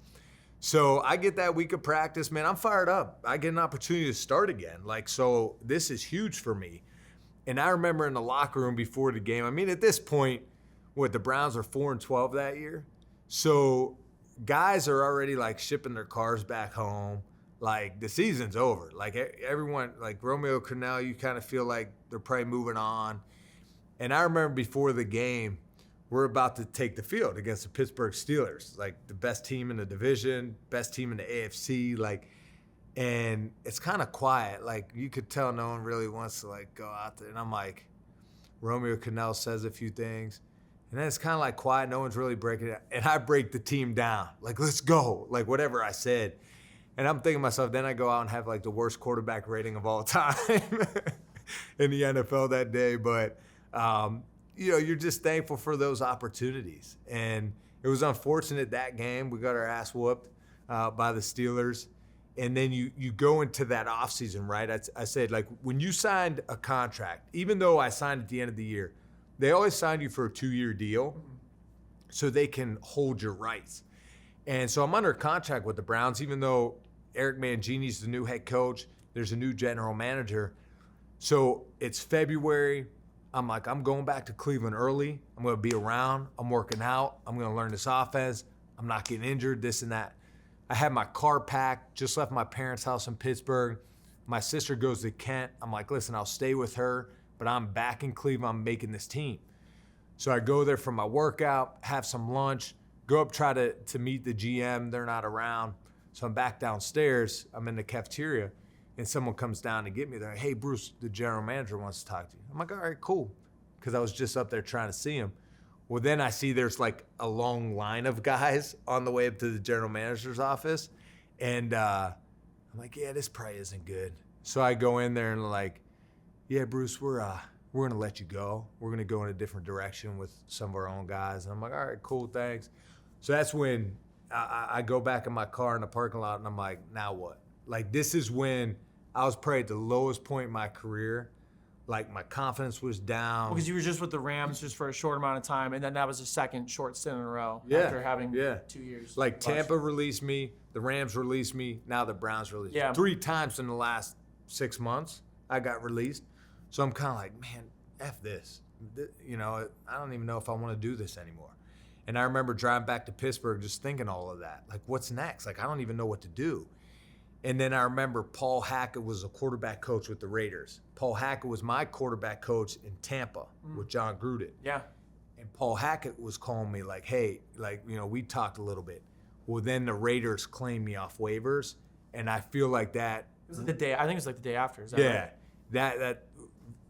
So I get that week of practice, man. I'm fired up. I get an opportunity to start again. Like, so this is huge for me. And I remember in the locker room before the game, I mean, at this point, the Browns are 4-12 that year. So guys are already like shipping their cars back home. Like the season's over. Like everyone, like Romeo Crennel, you kind of feel like they're probably moving on. And I remember before the game, we're about to take the field against the Pittsburgh Steelers, like the best team in the division, best team in the AFC, like. And it's kind of quiet. Like, you could tell no one really wants to, like, go out there. And I'm like, Romeo Crennel says a few things. And then it's kind of, like, quiet. No one's really breaking it. And I break the team down. Like, let's go. Like, whatever I said. And I'm thinking to myself, then I go out and have, like, the worst quarterback rating of all time in the NFL that day. But, you know, you're just thankful for those opportunities. And it was unfortunate that game. We got our ass whooped by the Steelers. And then you go into that offseason, right? I said, like, when you signed a contract, even though I signed at the end of the year, they always sign you for a 2-year deal so they can hold your rights. And so I'm under contract with the Browns, even though Eric Mangini's the new head coach. There's a new general manager. So it's February. I'm like, I'm going back to Cleveland early. I'm going to be around. I'm working out. I'm going to learn this offense. I'm not getting injured, this and that. I had my car packed, just left my parents' house in Pittsburgh. My sister goes to Kent. I'm like, listen, I'll stay with her, but I'm back in Cleveland. I'm making this team. So I go there for my workout, have some lunch, go up, try to meet the GM. They're not around. So I'm back downstairs. I'm in the cafeteria, and someone comes down to get me. They're like, hey, Bruce, the general manager wants to talk to you. I'm like, all right, cool, because I was just up there trying to see him. Well, then I see there's like a long line of guys on the way up to the general manager's office. And I'm like, yeah, this probably isn't good. So I go in there and like, yeah, Bruce, we're going to let you go. We're going to go in a different direction with some of our own guys. And I'm like, all right, cool, thanks. So that's when I go back in my car in the parking lot and I'm like, now what? Like, this is when I was probably at the lowest point in my career. Like, my confidence was down. Because you were just with the Rams just for a short amount of time, and then that was a second short stint in a row after having 2 years. Like, Tampa released me, the Rams released me, now the Browns released me. 3 times in the last 6 months I got released. So I'm kind of like, man, F this. You know, I don't even know if I want to do this anymore. And I remember driving back to Pittsburgh just thinking all of that. Like, what's next? Like, I don't even know what to do. And then I remember Paul Hackett was a quarterback coach with the Raiders. Paul Hackett was my quarterback coach in Tampa with John Gruden. Yeah. And Paul Hackett was calling me like, hey, like, we talked a little bit. Well, then the Raiders claimed me off waivers. And I feel like that. It was the day, I think it was like the day after. Is that Yeah. right? That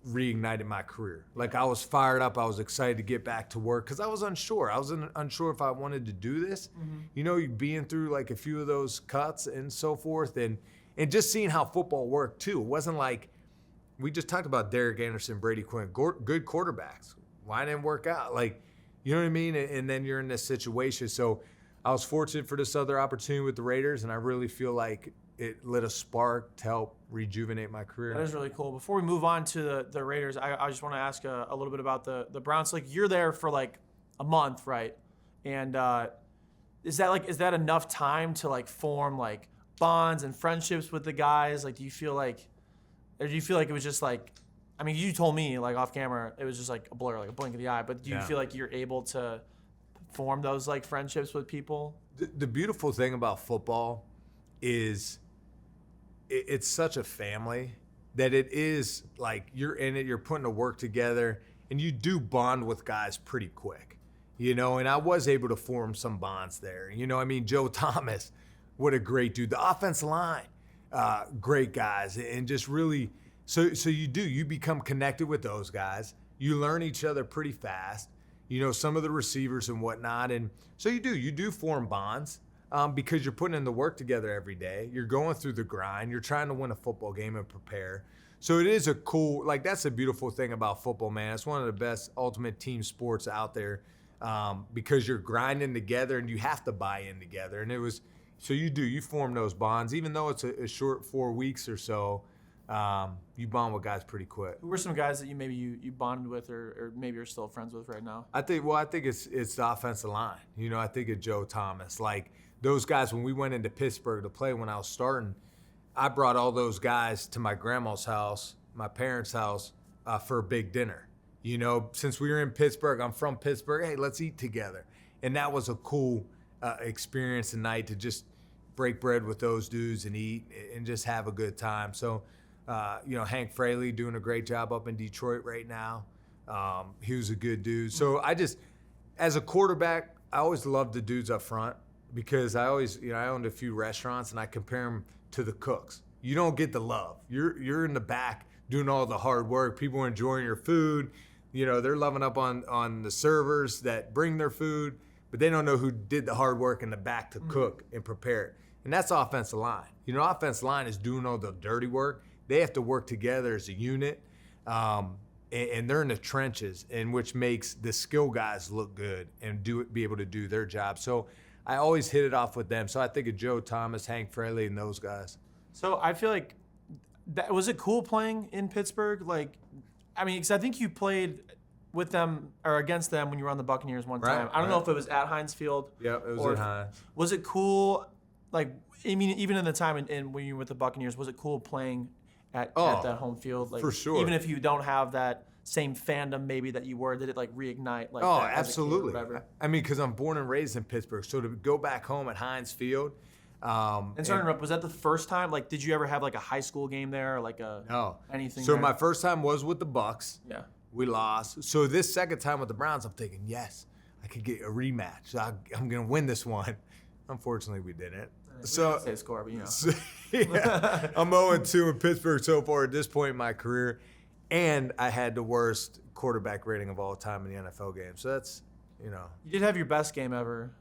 reignited my career. Like, I was fired up. I was excited to get back to work because I was unsure. I was unsure if I wanted to do this. You being through like a few of those cuts and so forth, and just seeing how football worked too. It wasn't like we just talked about Derek Anderson, Brady Quinn, good quarterbacks. Why didn't it work out? Like, you know what I mean? And then you're in this situation. So I was fortunate for this other opportunity with the Raiders, and I really feel like it lit a spark to help rejuvenate my career. That is really cool. Before we move on to the Raiders, I just want to ask a little bit about the Browns. Like, you're there for like a month, right? And is that enough time to like form like bonds and friendships with the guys? Like, do you feel like it was just like, I mean, you told me like off camera, it was just like a blur, like a blink of the eye. But do you feel like you're able to form those like friendships with people? The beautiful thing about football is it's such a family that it is like you're in it, you're putting the work together, and you do bond with guys pretty quick, and I was able to form some bonds there. I mean, Joe Thomas, what a great dude. The offensive line, great guys, and just really, so you become connected with those guys. You learn each other pretty fast, some of the receivers and whatnot. And so you do form bonds. Because you're putting in the work together every day. You're going through the grind. You're trying to win a football game and prepare. So it is a cool, like, that's a beautiful thing about football, man. It's one of the best ultimate team sports out there because you're grinding together and you have to buy in together. And you form those bonds. Even though it's a short 4 weeks or so, you bond with guys pretty quick. Who were some guys that you bonded with or maybe you're still friends with right now? I think it's the offensive line. I think of Joe Thomas. Like, those guys, when we went into Pittsburgh to play when I was starting, I brought all those guys to my grandma's house, my parents' house, for a big dinner. Since we were in Pittsburgh, I'm from Pittsburgh, hey, let's eat together. And that was a cool experience and night to just break bread with those dudes and eat and just have a good time. So, Hank Fraley doing a great job up in Detroit right now. He was a good dude. So as a quarterback, I always loved the dudes up front. Because I always, I owned a few restaurants and I compare them to the cooks. You don't get the love. You're in the back doing all the hard work. People are enjoying your food. They're loving up on the servers that bring their food, but they don't know who did the hard work in the back to cook and prepare it. And that's offensive line. Offensive line is doing all the dirty work. They have to work together as a unit, and they're in the trenches, and which makes the skill guys look good and be able to do their job. So I always hit it off with them. So I think of Joe Thomas, Hank Fraley, and those guys. So I feel like was it cool playing in Pittsburgh? Like, I mean, because I think you played with them or against them when you were on the Buccaneers one time. I don't know if it was at Heinz Field. Yeah, it was at Heinz. Was it cool? Like, I mean, even in the time when you were with the Buccaneers, was it cool playing at that home field? Like, for sure. Even if you don't have that same fandom maybe that you were, did it like reignite like that absolutely. As a kid or whatever? I mean, because I'm born and raised in Pittsburgh, so to go back home at Heinz Field. And sorry to interrupt, was that the first time? Like, did you ever have like a high school game there, or like anything? So there? my first time was with the Bucs. Yeah, we lost. So this second time with the Browns, I'm thinking, yes, I could get a rematch. I'm gonna win this one. Unfortunately, we didn't. So say score, but So, yeah, I'm 0-2 in Pittsburgh so far at this point in my career. And I had the worst quarterback rating of all time in the NFL game. So that's, You did have your best game ever.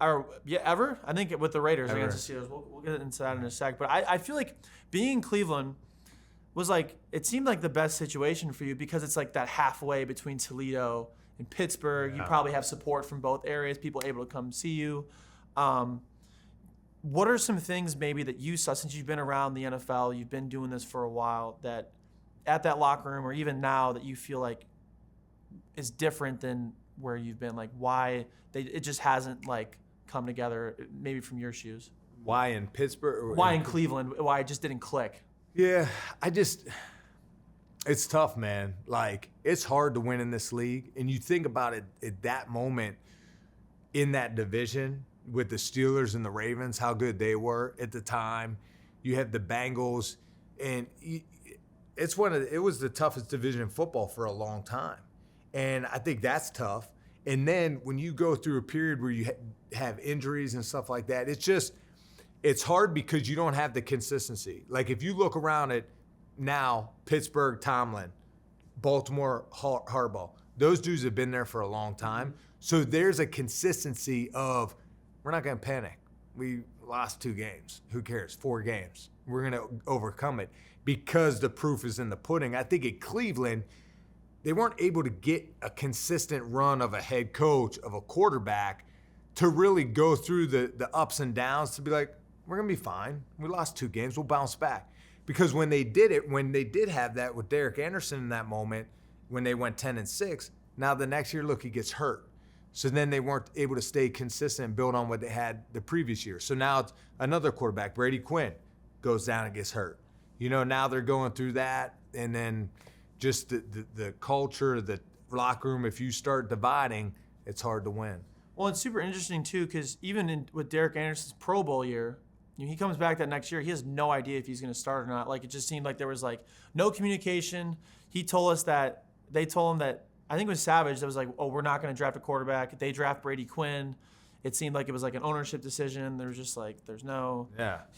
Ever? I think with the Raiders against the Steelers. We'll get into that in a sec. But I feel like being in Cleveland was like, it seemed like the best situation for you because it's like that halfway between Toledo and Pittsburgh. Yeah. You probably have support from both areas, people able to come see you. What are some things maybe that you saw since you've been around the NFL, you've been doing this for a while, that at that locker room or even now that you feel like is different than where you've been? Like why it just hasn't like come together, maybe from your shoes? Why in Pittsburgh? Why in Cleveland? Why it just didn't click? Yeah, it's tough, man. Like, it's hard to win in this league. And you think about it at that moment in that division with the Steelers and the Ravens, how good they were at the time. You have the Bengals, and it was the toughest division in football for a long time. And I think that's tough. And then when you go through a period where you have injuries and stuff like that, it's hard because you don't have the consistency. Like if you look around at now, Pittsburgh, Tomlin, Baltimore, Harbaugh, those dudes have been there for a long time. So there's a consistency of, we're not going to panic. We lost 2 games. Who cares? 4 games. We're going to overcome it because the proof is in the pudding. I think at Cleveland, they weren't able to get a consistent run of a head coach, of a quarterback, to really go through the ups and downs to be like, we're going to be fine. We lost 2 games. We'll bounce back. Because when they did have that with Derek Anderson in that moment, when they went 10-6, now the next year, look, he gets hurt. So then they weren't able to stay consistent and build on what they had the previous year. So now it's another quarterback, Brady Quinn, goes down and gets hurt. Now they're going through that, and then just the culture, the locker room, if you start dividing, it's hard to win. Well, it's super interesting, too, because even with Derek Anderson's Pro Bowl year, he comes back that next year. He has no idea if he's going to start or not. Like, it just seemed like there was, like, no communication. He told us that they told him that, I think it was Savage that was like, oh, we're not going to draft a quarterback. They draft Brady Quinn. It seemed like it was like an ownership decision. There was just like, there's no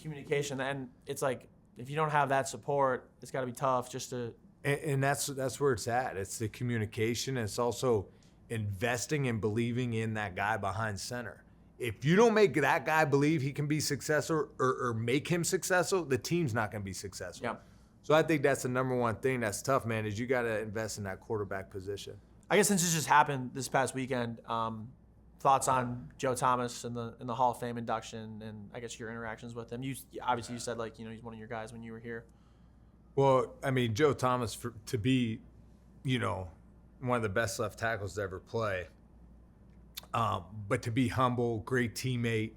communication. And it's like, if you don't have that support, it's got to be tough just to. And that's where it's at. It's the communication. It's also investing and believing in that guy behind center. If you don't make that guy believe he can be successful or make him successful, the team's not going to be successful. Yeah. So I think that's the number one thing that's tough, man, is you got to invest in that quarterback position. I guess since it just happened this past weekend, thoughts on Joe Thomas in the Hall of Fame induction, and I guess your interactions with him. You said like he's one of your guys when you were here. Well, I mean, Joe Thomas to be, one of the best left tackles to ever play. But to be humble, great teammate,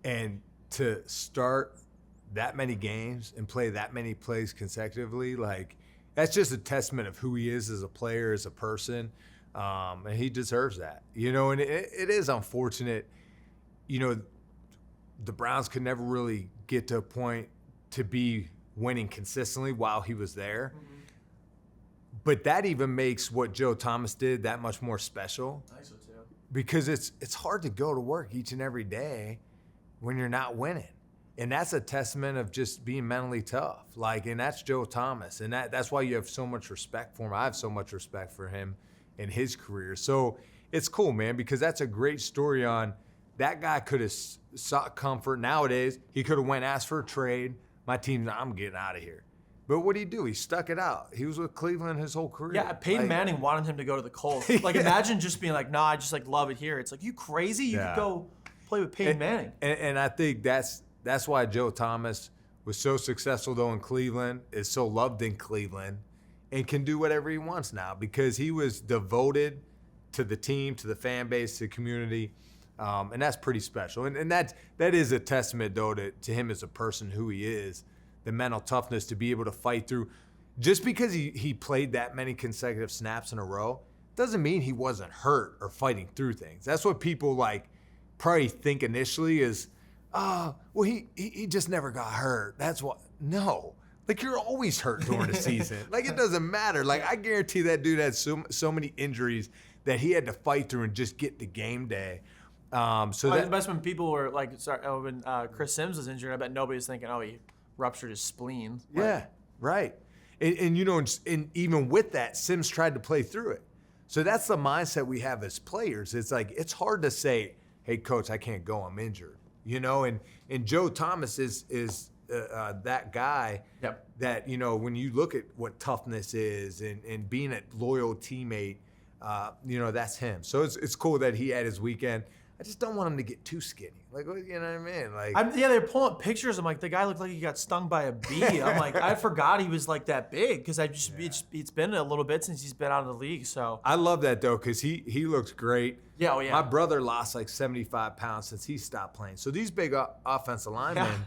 and to start that many games and play that many plays consecutively, like that's just a testament of who he is as a player, as a person, and he deserves that. And it is unfortunate, the Browns could never really get to a point to be winning consistently while he was there. Mm-hmm. But that even makes what Joe Thomas did that much more special. I think so too. Because it's hard to go to work each and every day when you're not winning. And that's a testament of just being mentally tough. And that's Joe Thomas. And that's why you have so much respect for him. I have so much respect for him and his career. So it's cool, man, because that's a great story on that guy could have sought comfort. Nowadays, he could have went asked for a trade. I'm getting out of here. But what did he do? He stuck it out. He was with Cleveland his whole career. Yeah, Peyton Manning wanted him to go to the Colts. Imagine just being like, nah, I just love it here. It's like, you crazy? You could go play with Peyton Manning. And I think that's why Joe Thomas was so successful, though, in Cleveland, is so loved in Cleveland, and can do whatever he wants now because he was devoted to the team, to the fan base, to the community, and that's pretty special. And that is a testament, though, to him as a person, who he is, the mental toughness to be able to fight through. Just because he played that many consecutive snaps in a row doesn't mean he wasn't hurt or fighting through things. That's what people probably think initially is, well, he just never got hurt. That's what. No. You're always hurt during the season. It doesn't matter. I guarantee that dude had so many injuries that he had to fight through and just get to game day. The best when people were when Chris Sims was injured, I bet nobody was thinking, oh, he ruptured his spleen. Yeah, right. And even with that, Sims tried to play through it. So that's the mindset we have as players. It's it's hard to say, hey, coach, I can't go, I'm injured. And Joe Thomas is that guy that, when you look at what toughness is and being a loyal teammate, that's him. So it's cool that he had his weekend. I just don't want him to get too skinny. You know what I mean? They're pulling up pictures. I'm like, the guy looked like he got stung by a bee. I'm like, I forgot he was that big because it's been a little bit since he's been out of the league. So I love that though because he looks great. Yeah, oh yeah. My brother lost 75 pounds since he stopped playing. So these big offensive linemen,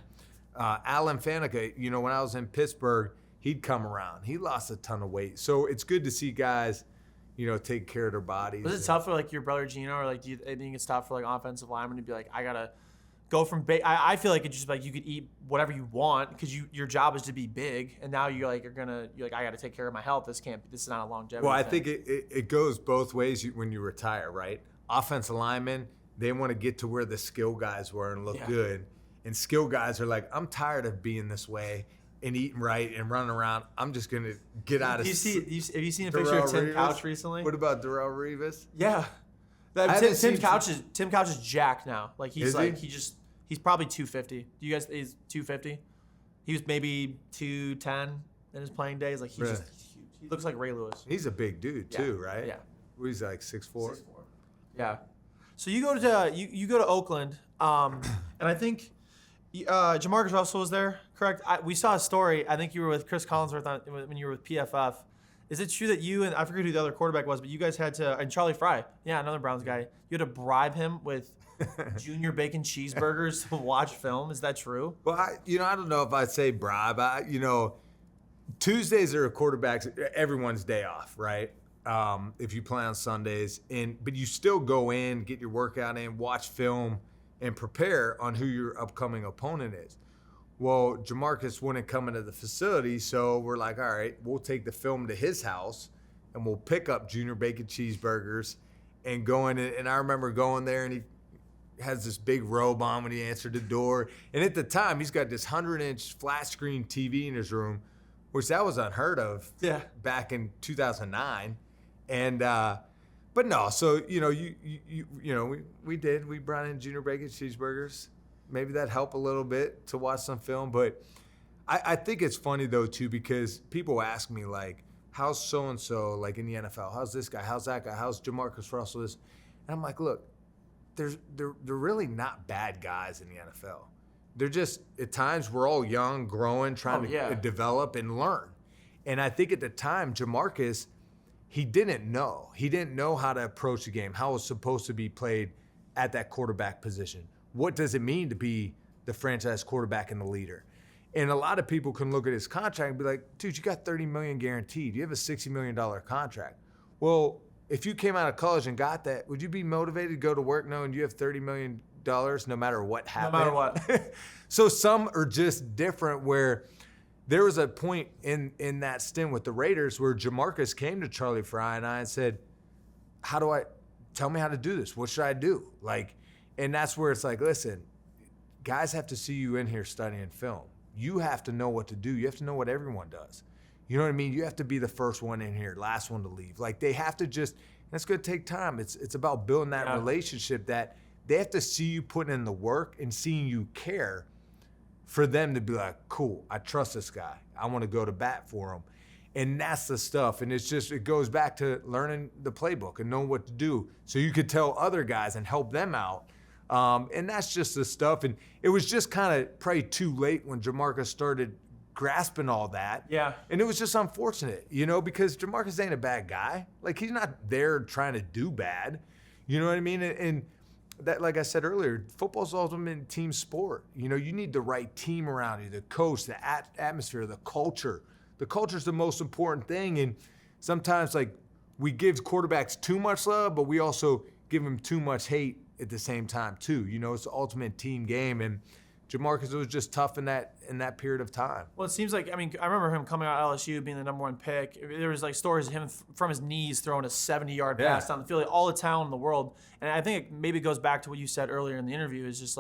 Alan Faneca, when I was in Pittsburgh, he'd come around. He lost a ton of weight. So it's good to see guys, take care of their bodies. Was it tough for your brother Gino, or do you think it's tough for offensive linemen to be I gotta go from I feel like it's just like you could eat whatever you want because your job is to be big, and now you're like I got to take care of my health. This is not a longevity. Well, I thing. think it goes both ways when you retire, right? Offensive linemen, they want to get to where the skill guys were and look good, and skill guys are like, I'm tired of being this way and eating right and running around. I'm just gonna get out of. Have you seen a picture of Tim Couch recently? What about Darrell Revis? Yeah. Tim Couch is jacked now. Like he's he's probably 250. Do you guys? He's 250. He was maybe 210 in his playing days. Like he's huge. He looks like Ray Lewis. He's a big dude too, right? Yeah. He's like 6'4". 6'4". Yeah. So you go to you go to Oakland, and I think JaMarcus Russell was there, correct? We saw a story. I think you were with Chris Collinsworth when you were with PFF. Is it true that you and I forget who the other quarterback was, but you guys had to, and Charlie Fry, another Browns guy, you had to bribe him with junior bacon cheeseburgers to watch film? Is that true? Well, I don't know if I'd say bribe. Tuesdays are quarterbacks, everyone's day off, right? If you play on Sundays, but you still go in, get your workout in, watch film, and prepare on who your upcoming opponent is. Well, JaMarcus wouldn't come into the facility, so we're like, all right, we'll take the film to his house, and we'll pick up junior bacon cheeseburgers and go in. And I remember going there, and he has this big robe on when he answered the door. And at the time, he's got this 100-inch flat screen TV in his room, which that was unheard of back in 2009. And but no, so we brought in junior bacon cheeseburgers. Maybe that helped a little bit to watch some film, but I think it's funny though too, because people ask me like, how's so and so like in the NFL? How's this guy? How's that guy? How's JaMarcus Russell? And I'm like, look, they're really not bad guys in the NFL. They're just, at times we're all young, growing, trying to develop and learn. And I think at the time, JaMarcus, he didn't know. He didn't know how to approach the game, how it was supposed to be played at that quarterback position. What does it mean to be the franchise quarterback and the leader? And a lot of people can look at his contract and be like, dude, you got $30 million guaranteed. You have a $60 million contract. Well, if you came out of college and got that, would you be motivated to go to work knowing you have $30 million no matter what happened? No matter what. So some are just different, where there was a point in that stint with the Raiders where JaMarcus came to Charlie Fry and I and said, tell me how to do this. What should I do? And that's where it's like, listen, guys have to see you in here studying film. You have to know what to do. You have to know what everyone does. You know what I mean? You have to be the first one in here, last one to leave. They have to just, that's going to take time. It's about building that relationship, that they have to see you putting in the work and seeing you care for them to be like, cool, I trust this guy. I want to go to bat for him. And that's the stuff. And it goes back to learning the playbook and knowing what to do so you could tell other guys and help them out. And that's just the stuff. And it was just kind of probably too late when JaMarcus started grasping all that. Yeah. And it was just unfortunate, because JaMarcus ain't a bad guy. He's not there trying to do bad. You know what I mean? And that, like I said earlier, football's the ultimate team sport. You need the right team around you, the coach, the atmosphere, the culture. The culture's the most important thing. And sometimes, we give quarterbacks too much love, but we also give them too much hate at the same time too. It's the ultimate team game, and JaMarcus was just tough in that period of time. Well, it seems like, I remember him coming out of LSU being the number one pick. There was stories of him from his knees throwing a 70-yard pass down the field, all the talent in the world. And I think it maybe goes back to what you said earlier in the interview, is just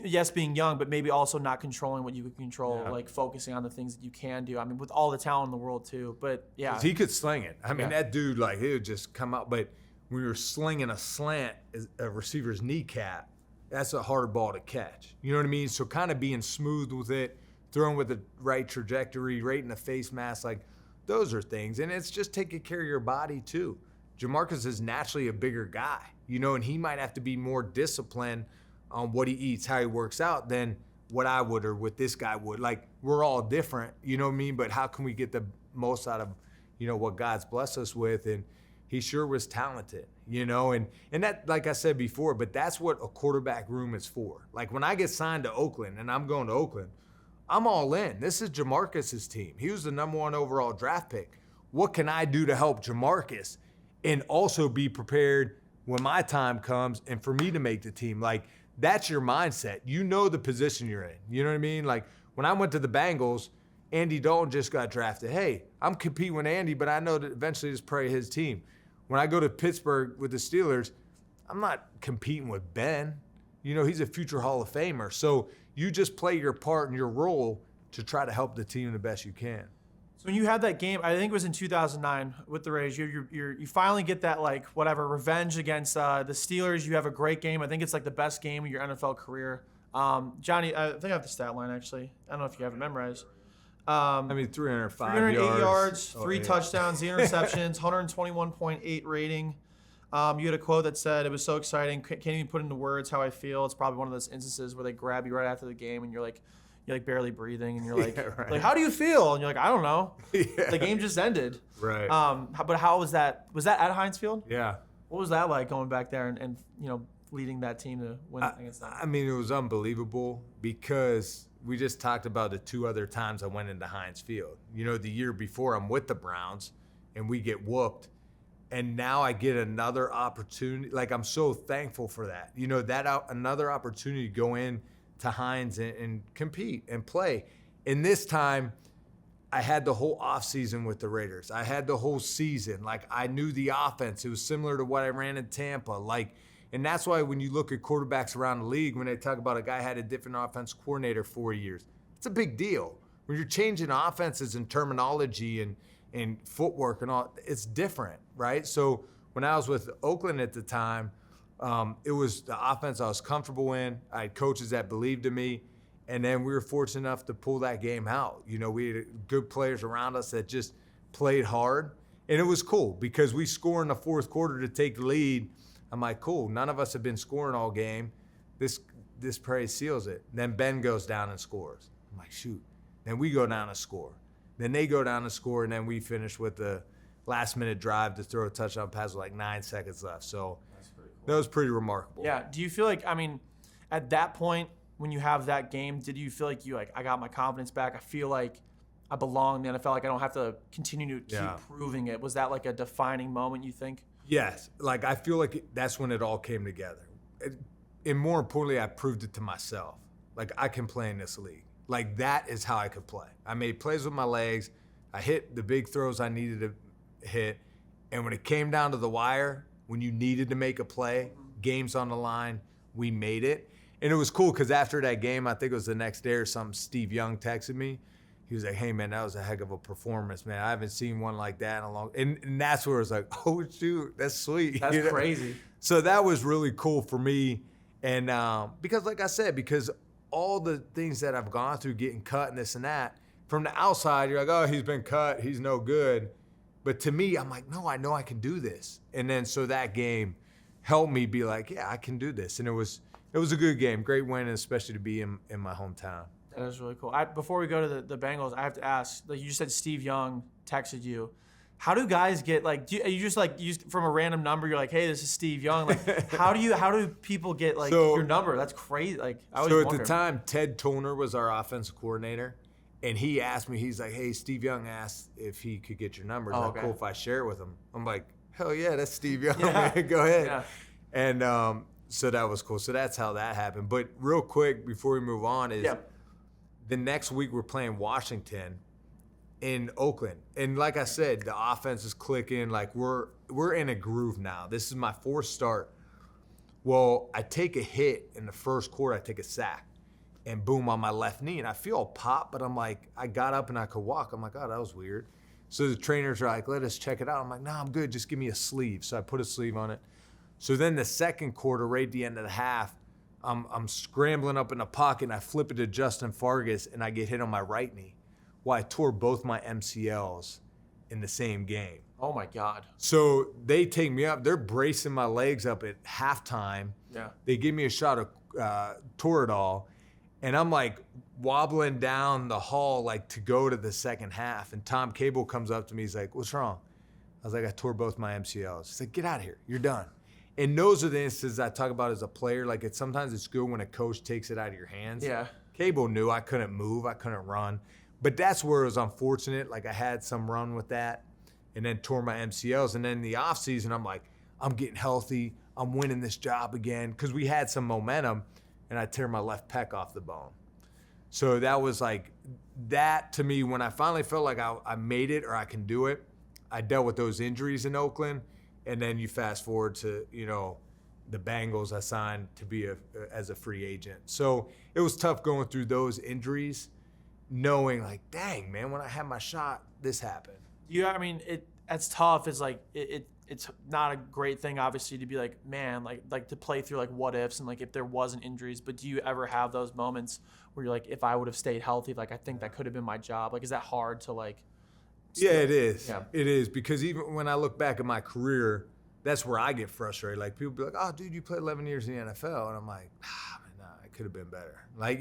yes, being young, but maybe also not controlling what you could control, focusing on the things that you can do. With all the talent in the world too. But yeah, he could sling it. That dude, he would just come out. But when you're slinging a slant, a receiver's kneecap, that's a harder ball to catch. You know what I mean? So kind of being smooth with it, throwing with the right trajectory, right in the face mask, those are things. And it's just taking care of your body too. JaMarcus is naturally a bigger guy, and he might have to be more disciplined on what he eats, how he works out, than what I would or what this guy would. We're all different, you know what I mean? But how can we get the most out of, what God's blessed us with? And he sure was talented, and that, like I said before, but that's what a quarterback room is for. When I get signed to Oakland and I'm going to Oakland, I'm all in. This is JaMarcus's team. He was the number 1 overall draft pick. What can I do to help JaMarcus and also be prepared when my time comes and for me to make the team? that's your mindset. You know the position you're in. You know what I mean? Like when I went to the Bengals, Andy Dalton just got drafted. Hey, I'm competing with Andy, but I know that eventually it's probably his team. When I go to Pittsburgh with the Steelers, I'm not competing with Ben. You know, he's a future Hall of Famer. So you just play your part and your role to try to help the team the best you can. So when you had that game, I think it was in 2009 with the Raiders, you finally get that, like, whatever, revenge against the Steelers. You have a great game. I think it's like the best game of your NFL career. Johnny, I think I have the stat line, actually. I don't know if you have it memorized. 305 yards, 3 touchdowns, 0 interceptions, 121.8 rating. You had a quote that said, "It was so exciting, can't even put into words how I feel." It's probably one of those instances where they grab you right after the game and you're like barely breathing and you're like, like, how do you feel? And you're like, I don't know. Yeah. The game just ended. Right. But how was that? Was that at Heinz Field? Yeah. What was that like going back there and leading that team to win against them? I mean, it was unbelievable because we just talked about the 2 other times I went into Heinz Field. You know, the year before I'm with the Browns and we get whooped. And now I get another opportunity. Like, I'm so thankful for that. You know, another opportunity to go in to Heinz and compete and play. And this time, I had the whole offseason with the Raiders. I had the whole season. Like, I knew the offense. It was similar to what I ran in Tampa. Like, and that's why when you look at quarterbacks around the league, when they talk about a guy had a different offense coordinator 4 years, it's a big deal. When you're changing offenses and terminology and footwork and all, it's different, right? So when I was with Oakland at the time, it was the offense I was comfortable in. I had coaches that believed in me, and then we were fortunate enough to pull that game out. You know, we had good players around us that just played hard, and it was cool because we score in the 4th quarter to take the lead. I'm like, cool, none of us have been scoring all game. This probably seals it. Then Ben goes down and scores. I'm like, shoot. Then we go down and score. Then they go down and score, and then we finish with the last-minute drive to throw a touchdown pass with like 9 seconds left. So that was pretty remarkable. Yeah. Do you feel like, I mean, at that point when you have that game, did you feel like I got my confidence back? I feel like I belong in the NFL. Like I don't have to continue to keep proving it. Was that like a defining moment, you think? Yes. Like I feel like that's when it all came together. And more importantly, I proved it to myself. Like I can play in this league. Like that is how I could play. I made plays with my legs. I hit the big throws I needed to hit. And when it came down to the wire, when you needed to make a play, games on the line, we made it. And it was cool because after that game, I think it was the next day or something, Steve Young texted me. He was like, hey, man, that was a heck of a performance, man. I haven't seen one like that in a long time. And that's where it was like, oh, shoot, that's sweet. That's crazy. So that was really cool for me. And because, like I said, because all the things that I've gone through, getting cut and this and that, from the outside, you're like, oh, he's been cut. He's no good. But to me, I'm like, no, I know I can do this. And then so that game helped me be like, yeah, I can do this. And it was a good game, great win, and especially to be in my hometown. That is really cool. Before we go to the Bengals, I have to ask, like you just said Steve Young texted you. How do guys get, like, you just like used from a random number, you're like, hey, this is Steve Young. Like, how do people get like your number? That's crazy. Like, I always wonder. At the time, Ted Toner was our offensive coordinator. And he asked me, he's like, hey, Steve Young asked if he could get your number. Is that cool if I share it with him? I'm like, hell yeah, that's Steve Young, man. Go ahead. Yeah. And so that was cool. So that's how that happened. But real quick, before we move on, is the next week we're playing Washington in Oakland. And like I said, the offense is clicking. Like we're in a groove now. This is my 4th start. Well, I take a hit in the first quarter. I take a sack. And boom, on my left knee. And I feel a pop, but I'm like, I got up and I could walk. I'm like, oh, that was weird. So the trainers are like, let us check it out. I'm like, no, I'm good. Just give me a sleeve. So I put a sleeve on it. So then the second quarter, right at the end of the half, I'm scrambling up in the pocket and I flip it to Justin Fargas and I get hit on my right knee. Well, I tore both my MCLs in the same game. Oh my God. So they take me up. They're bracing my legs up at halftime. Yeah. They give me a shot of Toradol. And I'm like wobbling down the hall like to go to the second half. And Tom Cable comes up to me. He's like, what's wrong? I was like, I tore both my MCLs. He's like, get out of here. You're done. And those are the instances I talk about as a player. Like sometimes it's good when a coach takes it out of your hands. Yeah. Cable knew I couldn't move. I couldn't run. But that's where it was unfortunate. Like I had some run with that and then tore my MCLs. And then in the offseason, I'm like, I'm getting healthy. I'm winning this job again. Because we had some momentum. and I tear my left pec off the bone. So that was like, that to me, when I finally felt like I made it or I can do it, I dealt with those injuries in Oakland. And then you fast forward to, the Bengals I signed to be as a free agent. So it was tough going through those injuries, knowing like, dang, man, when I had my shot, this happened. That's tough. It's like, it's not a great thing, obviously, to be like, man, like to play through like what ifs and like if there wasn't injuries. But do you ever have those moments where you're like, if I would have stayed healthy, like I think that could have been my job? Like, is that hard to like? Yeah, it is. Yeah. It is, because even when I look back at my career, that's where I get frustrated. Like people be like, "Oh, dude, you played 11 years in the NFL," and I'm like, "Nah, it could have been better." Like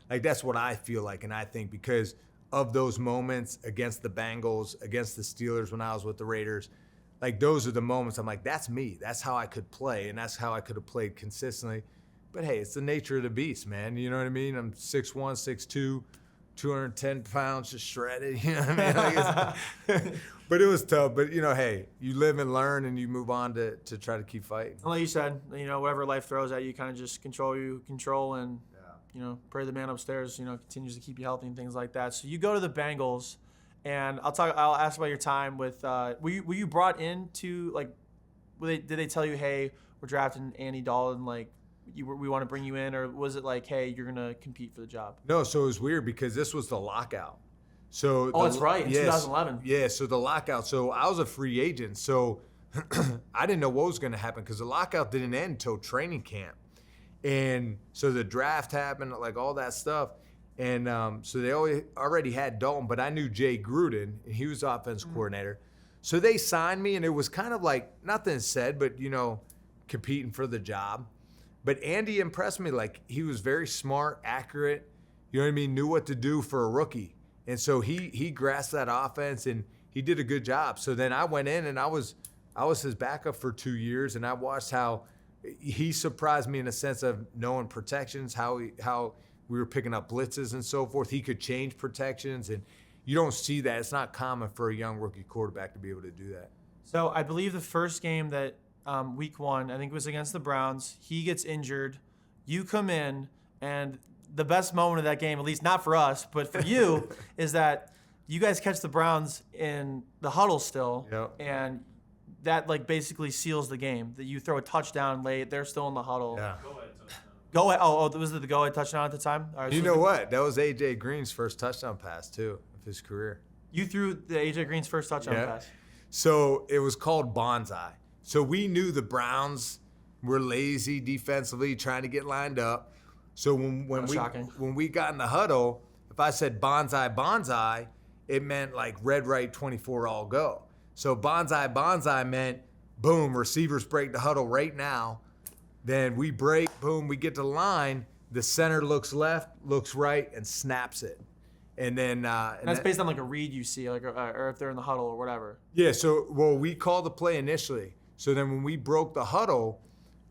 like that's what I feel like, and I think because of those moments against the Bengals, against the Steelers when I was with the Raiders. Like, those are the moments I'm like, that's me. That's how I could play, and that's how I could have played consistently. But, hey, it's the nature of the beast, man. You know what I mean? I'm 6'1", 6'2", 210 pounds, just shredded. You know what I mean? Like but it was tough. But, hey, you live and learn, and you move on to try to keep fighting. Like you said, whatever life throws at you, kind of just control and, pray the man upstairs, continues to keep you healthy and things like that. So you go to the Bengals. And I'll ask about your time with. Were you brought in to like? Did they tell you, hey, we're drafting Andy Dalton, like, we want to bring you in, or was it like, hey, you're gonna compete for the job? No, so it was weird because this was the lockout. So that's right, in 2011. Yeah, so the lockout. So I was a free agent, so I didn't know what was going to happen because the lockout didn't end until training camp, and so the draft happened, like all that stuff. And so they already had Dalton, but I knew Jay Gruden, and he was the offense coordinator. So they signed me, and it was kind of like nothing said, but, competing for the job. But Andy impressed me. Like, he was very smart, accurate, you know what I mean, knew what to do for a rookie. And so he grasped that offense, and he did a good job. So then I went in, and I was his backup for 2 years, and I watched how he surprised me in a sense of knowing protections, how we were picking up blitzes and so forth. He could change protections, and you don't see that. It's not common for a young rookie quarterback to be able to do that. So I believe the first game that week 1, I think it was against the Browns, he gets injured. You come in, and the best moment of that game, at least not for us, but for you, is that you guys catch the Browns in the huddle still, Yep. and that like basically seals the game. That you throw a touchdown late, they're still in the huddle. Yeah. Go ahead. Oh, was it the go-ahead touchdown at the time? You know what? That was A.J. Green's first touchdown pass, too, of his career. You threw the A.J. Green's first touchdown pass. So it was called Bonsai. So we knew the Browns were lazy defensively, trying to get lined up. So when we got in the huddle, if I said Bonsai, it meant like red right 24 all go. So Bonsai meant, boom, receivers break the huddle right now. Then we break, boom, we get to the line. The center looks left, looks right, and snaps it. And then that's based on like a read you see, like or if they're in the huddle or whatever. Yeah. So we called the play initially. So then when we broke the huddle,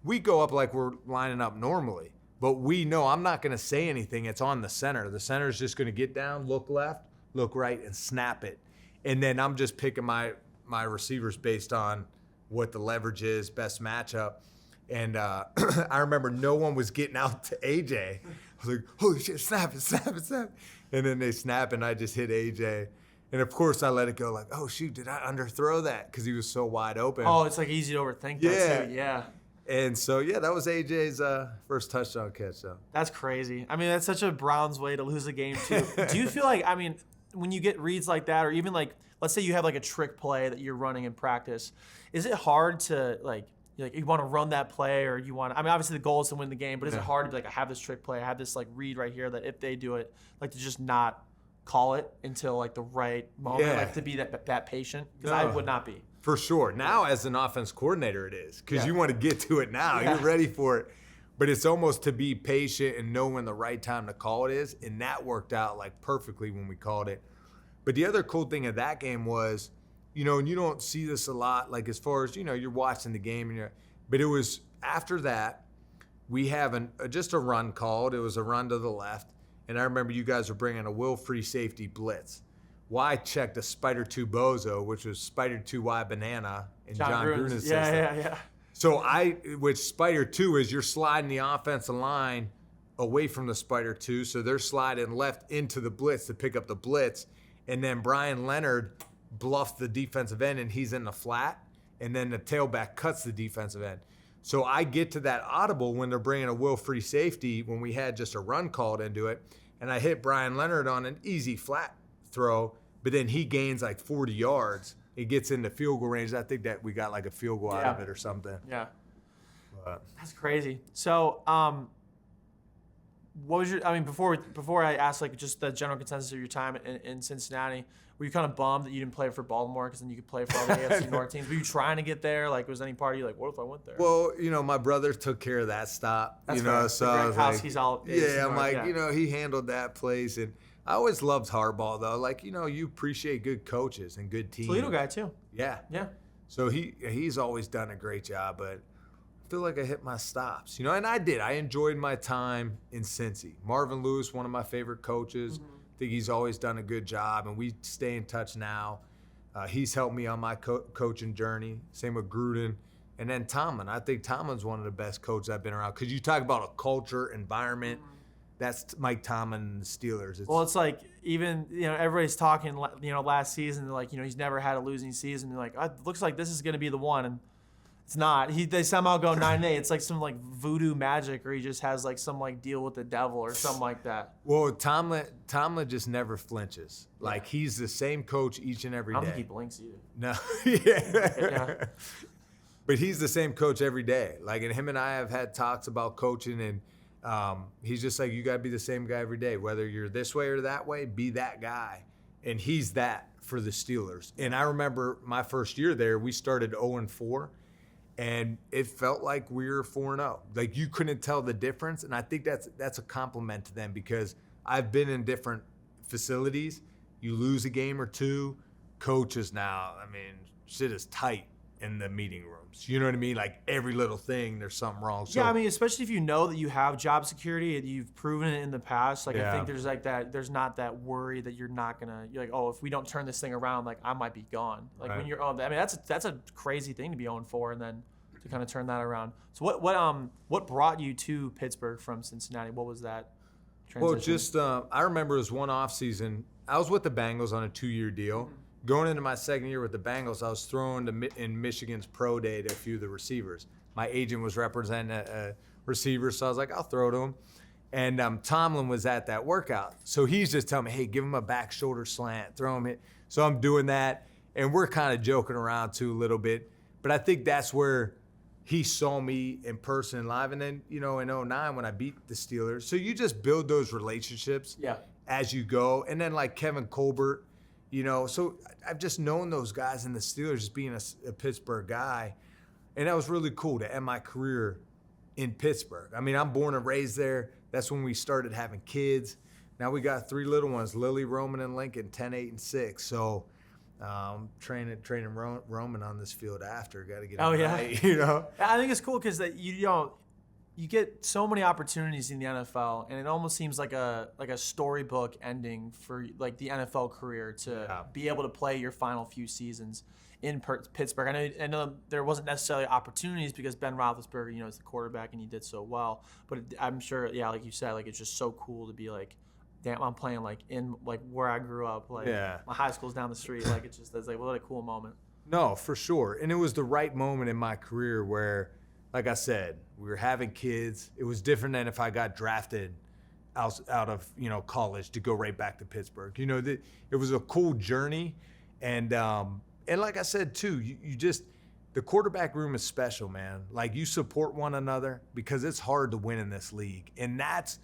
we go up like we're lining up normally, but we know I'm not going to say anything. It's on the center. The center is just going to get down, look left, look right, and snap it. And then I'm just picking my receivers based on what the leverage is, best matchup. And I remember no one was getting out to AJ. I was like, holy shit, snap it. And then they snap, and I just hit AJ. And, of course, I let it go like, oh, shoot, did I underthrow that? Because he was so wide open. Oh, it's like easy to overthink that, too. Yeah. And so, that was AJ's first touchdown catch. So. That's crazy. I mean, that's such a Browns way to lose a game, too. Do you feel like, when you get reads like that, or even like, let's say you have like a trick play that you're running in practice, is it hard to, like you want to run that play, or you want? Obviously the goal is to win the game, but is it hard to be like, I have this trick play, I have this like read right here that if they do it, like to just not call it until like the right moment, like to be that patient? Because I would not be. For sure. Now as an offense coordinator, it is because you want to get to it now. You're ready for it, but it's almost to be patient and know when the right time to call it is, and that worked out like perfectly when we called it. But the other cool thing of that game was, and you don't see this a lot, like as far as, you're watching the game, but it was after that, we have just a run called. It was a run to the left. And I remember you guys were bringing a will free safety blitz. Well, I checked a Spider 2 Bozo, which was Spider 2Y Banana in John Gruden's system. Yeah. So which Spider 2 is you're sliding the offensive line away from the spider too. So they're sliding left into the blitz to pick up the blitz. And then Brian Leonard bluffs the defensive end and he's in the flat. And then the tailback cuts the defensive end. So I get to that audible when they're bringing a will free safety when we had just a run called into it. And I hit Brian Leonard on an easy flat throw, but then he gains like 40 yards. It gets into field goal range. I think that we got like a field goal out of it or something. Yeah. But That's crazy. So, what was before I asked like just the general consensus of your time in Cincinnati, were you kind of bummed that you didn't play for Baltimore because then you could play for all the AFC North teams? Were you trying to get there? Like, was any part of you like, what if I went there? Well, my brother took care of that stop. That's fair. So I was like, all yeah, I'm like, he handled that place. And I always loved Harbaugh though. Like, you appreciate good coaches and good teams. Toledo guy too. Yeah. Yeah. So he's always done a great job, but I feel like I hit my stops, and I did. I enjoyed my time in Cincy. Marvin Lewis, one of my favorite coaches. Mm-hmm. I think he's always done a good job, and we stay in touch now. He's helped me on my coaching journey. Same with Gruden. And then Tomlin. I think Tomlin's one of the best coaches I've been around because you talk about a culture, environment. That's Mike Tomlin and the Steelers. It's like even, everybody's talking, last season, they're like, he's never had a losing season. They're like, it looks like this is going to be the one. And it's not. They somehow go 9-8. It's like some like voodoo magic, or he just has like some like deal with the devil or something like that. Well, Tomlin just never flinches. Like he's the same coach each and every day. I don't think he blinks either. No, Yeah. But he's the same coach every day. Like, and him and I have had talks about coaching, and he's just like, you got to be the same guy every day. Whether you're this way or that way, be that guy. And he's that for the Steelers. And I remember my first year there, we started 0-4. And it felt like we were 4-0. Like you couldn't tell the difference. And I think that's a compliment to them because I've been in different facilities. You lose a game or two, coaches now, shit is tight in the meeting rooms. You know what I mean? Like every little thing, there's something wrong. So, yeah, especially if you know that you have job security and you've proven it in the past. Like I think there's like that. There's not that worry that you're not gonna. You're like, oh, if we don't turn this thing around, like I might be gone. Like when you're, that's a crazy thing to be 0-4 and then to kind of turn that around. So what brought you to Pittsburgh from Cincinnati? What was that transition? Well, just I remember it was one off season. I was with the Bengals on a 2-year deal. Mm-hmm. Going into my second year with the Bengals, I was thrown in Michigan's pro day to a few of the receivers. My agent was representing a receiver, so I was like, I'll throw to him. And Tomlin was at that workout. So he's just telling me, hey, give him a back shoulder slant, throw him it. So I'm doing that, and we're kind of joking around too a little bit. But I think that's where he saw me in person live. And then, in 2009 when I beat the Steelers. So you just build those relationships as you go. And then like Kevin Colbert, so I've just known those guys in the Steelers just being a Pittsburgh guy. And that was really cool to end my career in Pittsburgh. I'm born and raised there. That's when we started having kids. Now we got 3 little ones, Lily, Roman, and Lincoln, 10, 8, and 6. So training Roman on this field after. Got to get him right, I think it's cool because you get so many opportunities in the NFL, and it almost seems like a storybook ending for like the NFL career to be able to play your final few seasons in Pittsburgh. I know there wasn't necessarily opportunities because Ben Roethlisberger, is the quarterback and he did so well. But I'm sure, like you said, like it's just so cool to be like, damn, I'm playing like in like where I grew up. Like my hig's school's down the street. Like it's like what a cool moment. No, for sure. And it was the right moment in my career where, like I said, we were having kids. It was different than if I got drafted out of college to go right back to Pittsburgh. It was a cool journey, and like I said too, you just the quarterback room is special, man. Like you support one another because it's hard to win in this league, and that's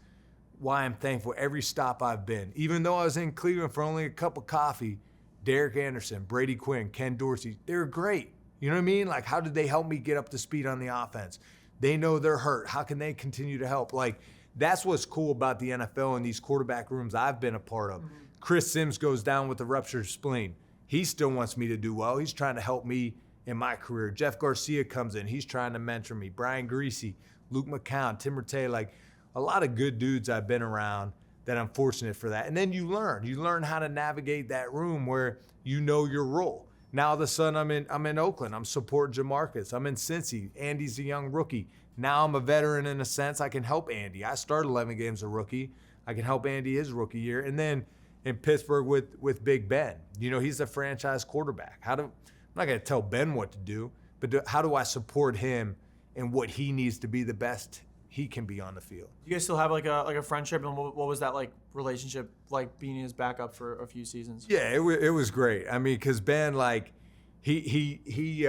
why I'm thankful every stop I've been. Even though I was in Cleveland for only a cup of coffee, Derek Anderson, Brady Quinn, Ken Dorsey, they were great. You know what I mean? Like, how did they help me get up to speed on the offense? They know they're hurt. How can they continue to help? Like, that's what's cool about the NFL and these quarterback rooms I've been a part of. Mm-hmm. Chris Sims goes down with a ruptured spleen. He still wants me to do well. He's trying to help me in my career. Jeff Garcia comes in. He's trying to mentor me. Brian Greasy, Luke McCown, Tim Rattay, like a lot of good dudes I've been around that I'm fortunate for that. And then you learn how to navigate that room where you know your role. Now all of a sudden I'm in Oakland. I'm supporting JaMarcus. I'm in Cincy. Andy's a young rookie. Now I'm a veteran in a sense. I can help Andy. I started 11 games a rookie. I can help Andy his rookie year. And then in Pittsburgh with Big Ben. He's a franchise quarterback. I'm not going to tell Ben what to do, but how do I support him and what he needs to be the best he can be on the field? You guys still have like a friendship, and what was that like relationship like being his backup for a few seasons? Yeah, it was great. I mean, because Ben, like, he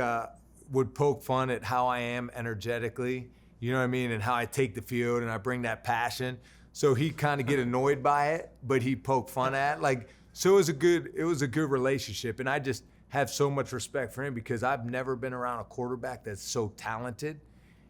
would poke fun at how I am energetically, you know what I mean, and how I take the field and I bring that passion. So he kind of get annoyed by it, but he poke fun at like. So it was a good relationship, and I just have so much respect for him because I've never been around a quarterback that's so talented.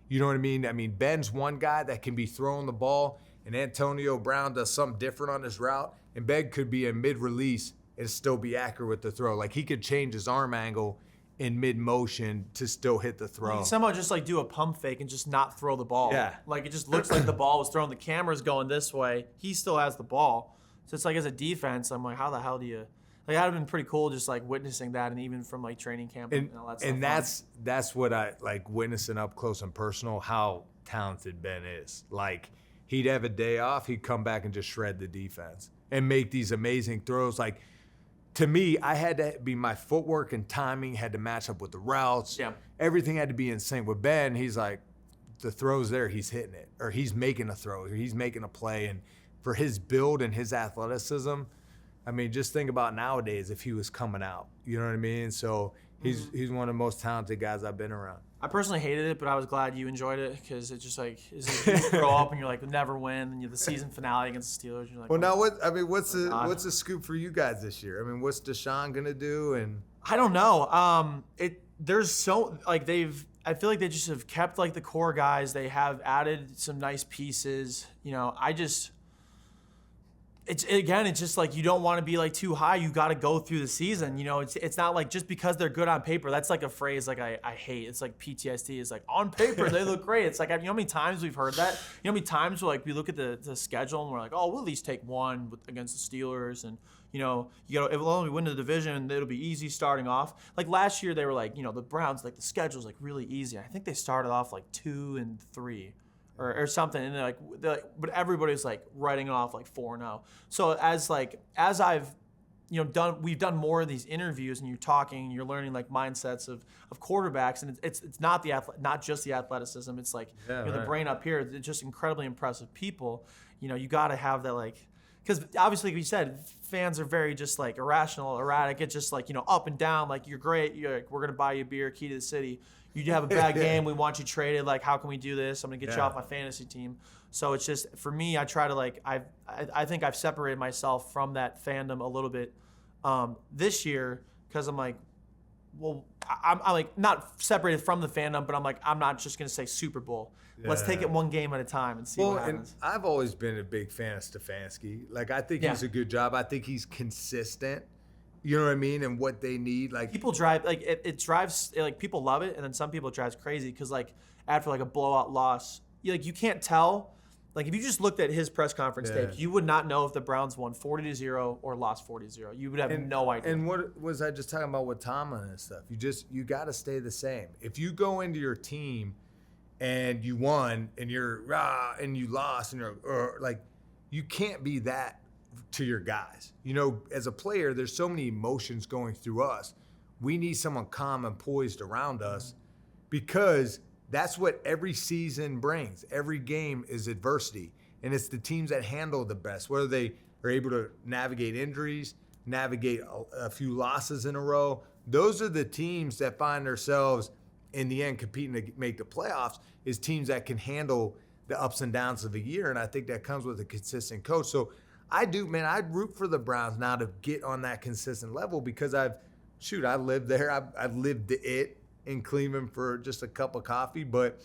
You know what I mean? I mean, Ben's one guy that can be throwing the ball, and Antonio Brown does something different on his route, and Ben could be in mid-release and still be accurate with the throw. Like, he could change his arm angle in mid-motion to still hit the throw. You can somehow just like do a pump fake and just not throw the ball. Yeah. Like, it just looks like the ball was thrown. The camera's going this way. He still has the ball. So it's like, as a defense, I'm like, how the hell do you... Like, that would have been pretty cool just, like, witnessing that, and even from, like, training camp and all that stuff. And that's what I like, witnessing up close and personal, how talented Ben is. Like, he'd have a day off, he'd come back and just shred the defense and make these amazing throws. Like, to me, I had to be, my footwork and timing had to match up with the routes. Yeah. Everything had to be in sync. With Ben, he's like, the throw's there, he's hitting it, or he's making a throw, or he's making a play. And for his build and his athleticism, I mean, just think about nowadays if he was coming out. You know what I mean? So he's one of the most talented guys I've been around. I personally hated it, but I was glad you enjoyed it because it's just like, you grow up and you're like, never win, and you're the season finale against the Steelers. You're like, well, now what's the scoop for you guys this year? I mean, what's Deshaun gonna do? And I don't know. There's so like I feel like they just have kept like the core guys. They have added some nice pieces. It's just like, you don't want to be like too high. You got to go through the season. It's not like just because they're good on paper. That's like a phrase like I hate. It's like PTSD. It's like, on paper they look great. It's like, you know how many times we've heard that? You know how many times we look at the schedule and we're like, oh, we'll at least take one against the Steelers, and if we win the division, it'll be easy starting off. Like last year they were like, the Browns, like the schedule's like really easy. I think they started off like 2-3. Or something, and they're like, but everybody's like writing it off like 4-0. So as I've we've done more of these interviews, and you're talking, you're learning like mindsets of quarterbacks, and it's not just the athleticism. It's like the brain up here. They're just incredibly impressive people. You got to have that, like, because obviously, like you said, fans are very just like irrational, erratic. It's just like up and down. Like, you're great. You're like, we're gonna buy you a beer, key to the city. You have a bad game, we want you traded. Like, how can we do this? I'm gonna get you off my fantasy team. So it's just, for me, I try to like, I think I've separated myself from that fandom a little bit this year, because I'm like, well, I'm like not separated from the fandom, but I'm like, I'm not just gonna say Super Bowl. Yeah. Let's take it one game at a time and see what happens. And I've always been a big fan of Stefanski. Like, I think he's a good job. I think he's consistent. You know what I mean? And what they need. Like, people drive, like, it drives, like, people love it, and then some people it drives crazy because, like, after like a blowout loss, you can't tell. Like, if you just looked at his press conference tape, you would not know if the Browns won 40-0 or lost 40-0. You would have no idea. And what was I just talking about with Tomlin and stuff? You got to stay the same. If you go into your team and you won and you're and you lost and you're like, you can't be that to your guys. As a player, there's so many emotions going through us. We need someone calm and poised around us, because that's what every season brings. Every game is adversity, and it's the teams that handle the best, whether they are able to navigate injuries, navigate a few losses in a row. Those are the teams that find themselves in the end competing to make the playoffs, is teams that can handle the ups and downs of a year. And I think that comes with a consistent coach. So I'd root for the Browns now to get on that consistent level, because I lived there. I've lived it in Cleveland for just a cup of coffee, but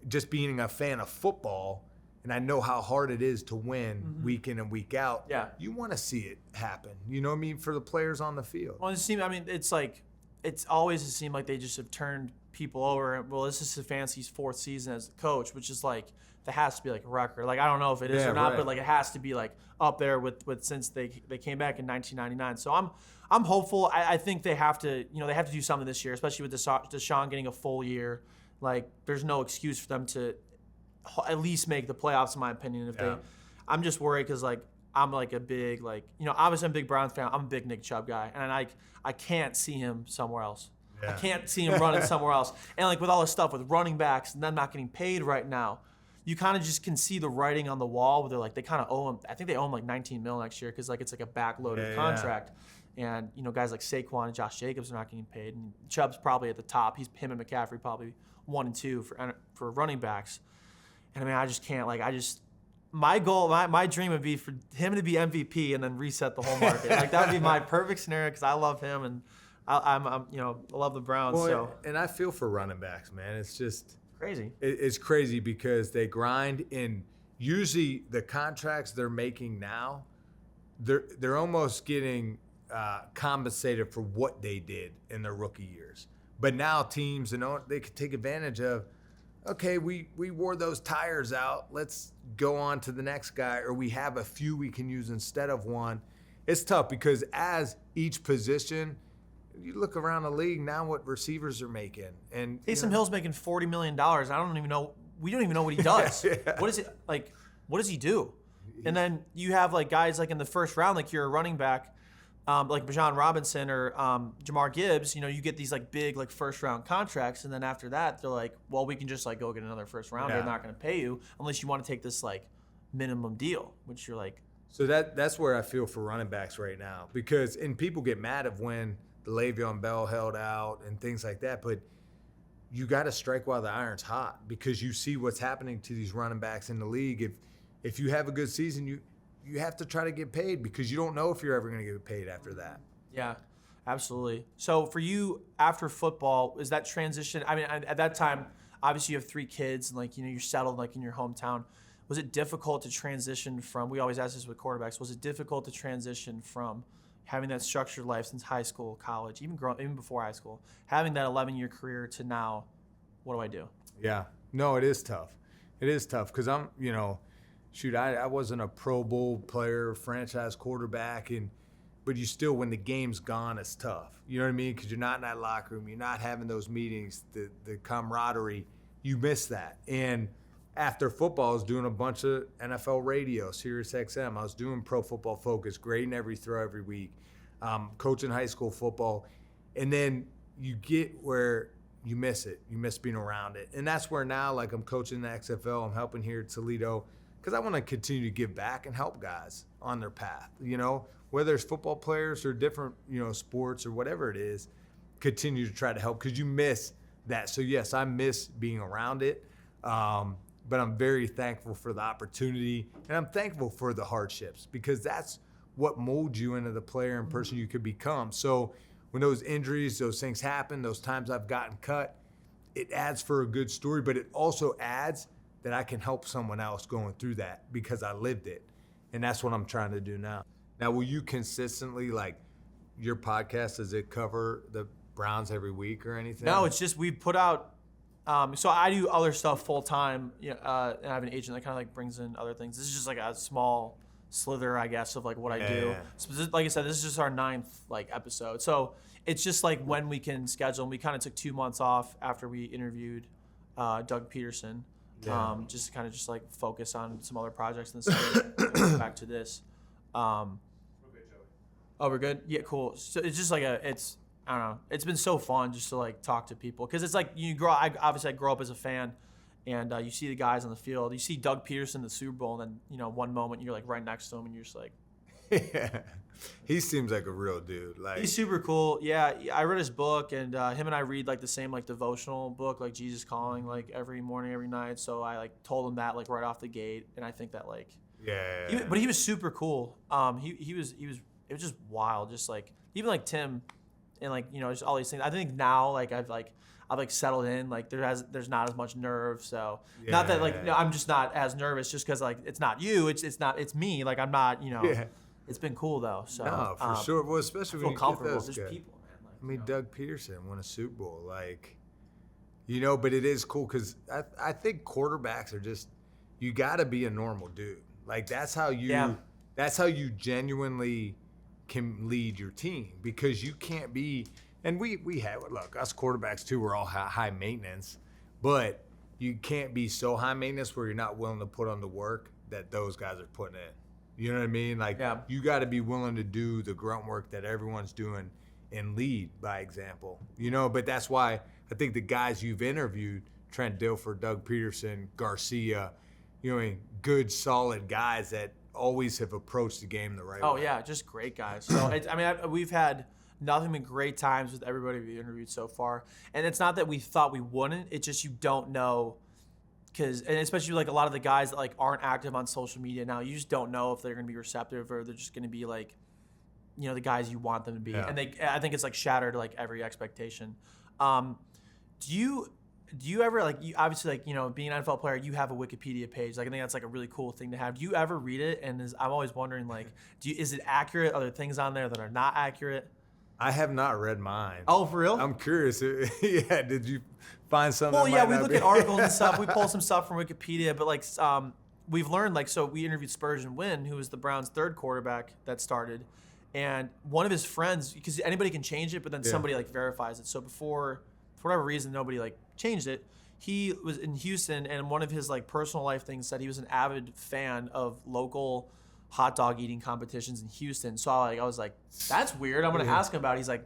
just being a fan of football, and I know how hard it is to win week in and week out. Yeah. You want to see it happen. You know what I mean? For the players on the field. Well, it's like, it's always seemed like they just have turned people over. Well, this is Stefanski's 4th season as the coach, which is like, that has to be like a record. Like, I don't know if it is or not, but like it has to be like up there with since they came back in 1999. So I'm hopeful. I think they have to, they have to do something this year, especially with Deshaun getting a full year. Like, there's no excuse for them to at least make the playoffs, in my opinion. I'm just worried because like I'm like a big obviously I'm a big Browns fan. I'm a big Nick Chubb guy, and I can't see him somewhere else. I can't see him running somewhere else. And like with all this stuff with running backs and them not getting paid right now, you kind of just can see the writing on the wall where they kind of owe him. I think they owe him like $19 million next year because like it's like a backloaded contract. And guys like Saquon and Josh Jacobs are not getting paid. And Chubb's probably at the top. Him and McCaffrey probably 1 and 2 for running backs. And I mean, I just can't my goal, my dream would be for him to be MVP and then reset the whole market. Like that would be my perfect scenario because I love him and I love the Browns. Well, and I feel for running backs, man. It's just crazy. It's crazy because they grind, and usually the contracts they're making now, they're almost getting compensated for what they did in their rookie years. But now teams, they could take advantage of, okay, we wore those tires out. Let's go on to the next guy, or we have a few we can use instead of one. It's tough because as each position, you look around the league now what receivers are making. And Taysom Hill's making $40 million. I don't even know. We don't even know what he does. What is it like? What does he do? And then you have like guys like in the first round, like you're a running back, like Bijan Robinson or Jamar Gibbs. You get these like big like first round contracts, and then after that, they're like, well, we can just like go get another first round. They're not going to pay you unless you want to take this like minimum deal, which you're like. So that's where I feel for running backs right now and people get mad of when the Le'Veon Bell held out and things like that, but you got to strike while the iron's hot because you see what's happening to these running backs in the league. If you have a good season, you have to try to get paid because you don't know if you're ever going to get paid after that. Yeah, absolutely. So for you after football, is that transition? I mean, at that time, obviously you have 3 kids and like, you're settled like in your hometown. Was it difficult to transition from, we always ask this with quarterbacks, was it difficult to transition from having that structured life since high school, college, even before high school, having that 11-year career to now, what do I do? Yeah. No, it is tough. It is tough because I'm, I wasn't a Pro Bowl player, franchise quarterback, but you still, when the game's gone, it's tough. You know what I mean? Because you're not in that locker room. You're not having those meetings, the camaraderie. You miss that. And after football, I was doing a bunch of NFL radio, Sirius XM. I was doing Pro Football Focus, grading every throw every week, coaching high school football. And then you get where you miss it. You miss being around it. And that's where now, like, I'm coaching the XFL. I'm helping here at Toledo because I want to continue to give back and help guys on their path, whether it's football players or different, sports or whatever it is, continue to try to help because you miss that. So, yes, I miss being around it. But I'm very thankful for the opportunity, and I'm thankful for the hardships because that's what molds you into the player and person you could become. So when those injuries, those things happen, those times I've gotten cut, it adds for a good story, but it also adds that I can help someone else going through that because I lived it. And that's what I'm trying to do now. Now, will you consistently, like your podcast, does it cover the Browns every week or anything? No, it's just we put out so I do other stuff full time, and I have an agent that kind of like brings in other things. This is just like a small slither, I guess, of like what I do. Yeah. So like I said, this is just our 9th like episode. So it's just like when we can schedule. And we kind of took 2 months off after we interviewed Doug Peterson, just to kind of just like focus on some other projects and then back to this. We're good, Joey. Oh, we're good. Yeah, cool. So it's just like I don't know. It's been so fun just to like talk to people because it's like I grew up as a fan, and you see the guys on the field. You see Doug Peterson in the Super Bowl, and then one moment you're like right next to him, and you're just like, yeah, he seems like a real dude. Like he's super cool. Yeah, I read his book, and him and I read like the same like devotional book, like Jesus Calling, like every morning, every night. So I like told him that like right off the gate, and I think that like but he was super cool. It was just wild, just like even like Tim. And like just all these things. I think now like I've settled in. Like there's not as much nerve. So not that like I'm just not as nervous just because like it's not you. It's me. Like I'm not. It's been cool though. So no, for sure. Well, especially when you comfortable. get those There's guys. people, man. Like I mean, Doug Peterson won a Super Bowl. Like, but it is cool because I think quarterbacks are just, you got to be a normal dude. Like, that's how you genuinely can lead your team, because you can't be, and we have, look, us quarterbacks too, we're all high maintenance, but you can't be so high maintenance where you're not willing to put on the work that those guys are putting in. You know what I mean? Like, you got to be willing to do the grunt work that everyone's doing and lead by example. But that's why I think the guys you've interviewed, Trent Dilfer, Doug Peterson, Garcia, good, solid guys that always have approached the game the right way. Oh, yeah, just great guys. So, we've had nothing but great times with everybody we interviewed so far. And it's not that we thought we wouldn't. It's just you don't know, and especially like a lot of the guys that like aren't active on social media now, you just don't know if they're going to be receptive or they're just going to be like, the guys you want them to be. Yeah. And I think it's like shattered like every expectation. Do you ever, like, you obviously, like, being an NFL player, you have a Wikipedia page. Like, I think that's like a really cool thing to have. Do you ever read it? And I'm always wondering, like, is it accurate? Are there things on there that are not accurate? I have not read mine. Oh, for real? I'm curious. Yeah, did you find something? Well, yeah, we look at articles and stuff. We pull some stuff from Wikipedia, but like, we've learned, like, so we interviewed Spurgeon Wynn, who was the Browns' third quarterback that started, and one of his friends, because anybody can change it, but then somebody like verifies it. So before, for whatever reason, nobody like changed it. He was in Houston, and one of his like personal life things said he was an avid fan of local hot dog eating competitions in Houston. So I was like, that's weird. I'm gonna ask him about it. He's like,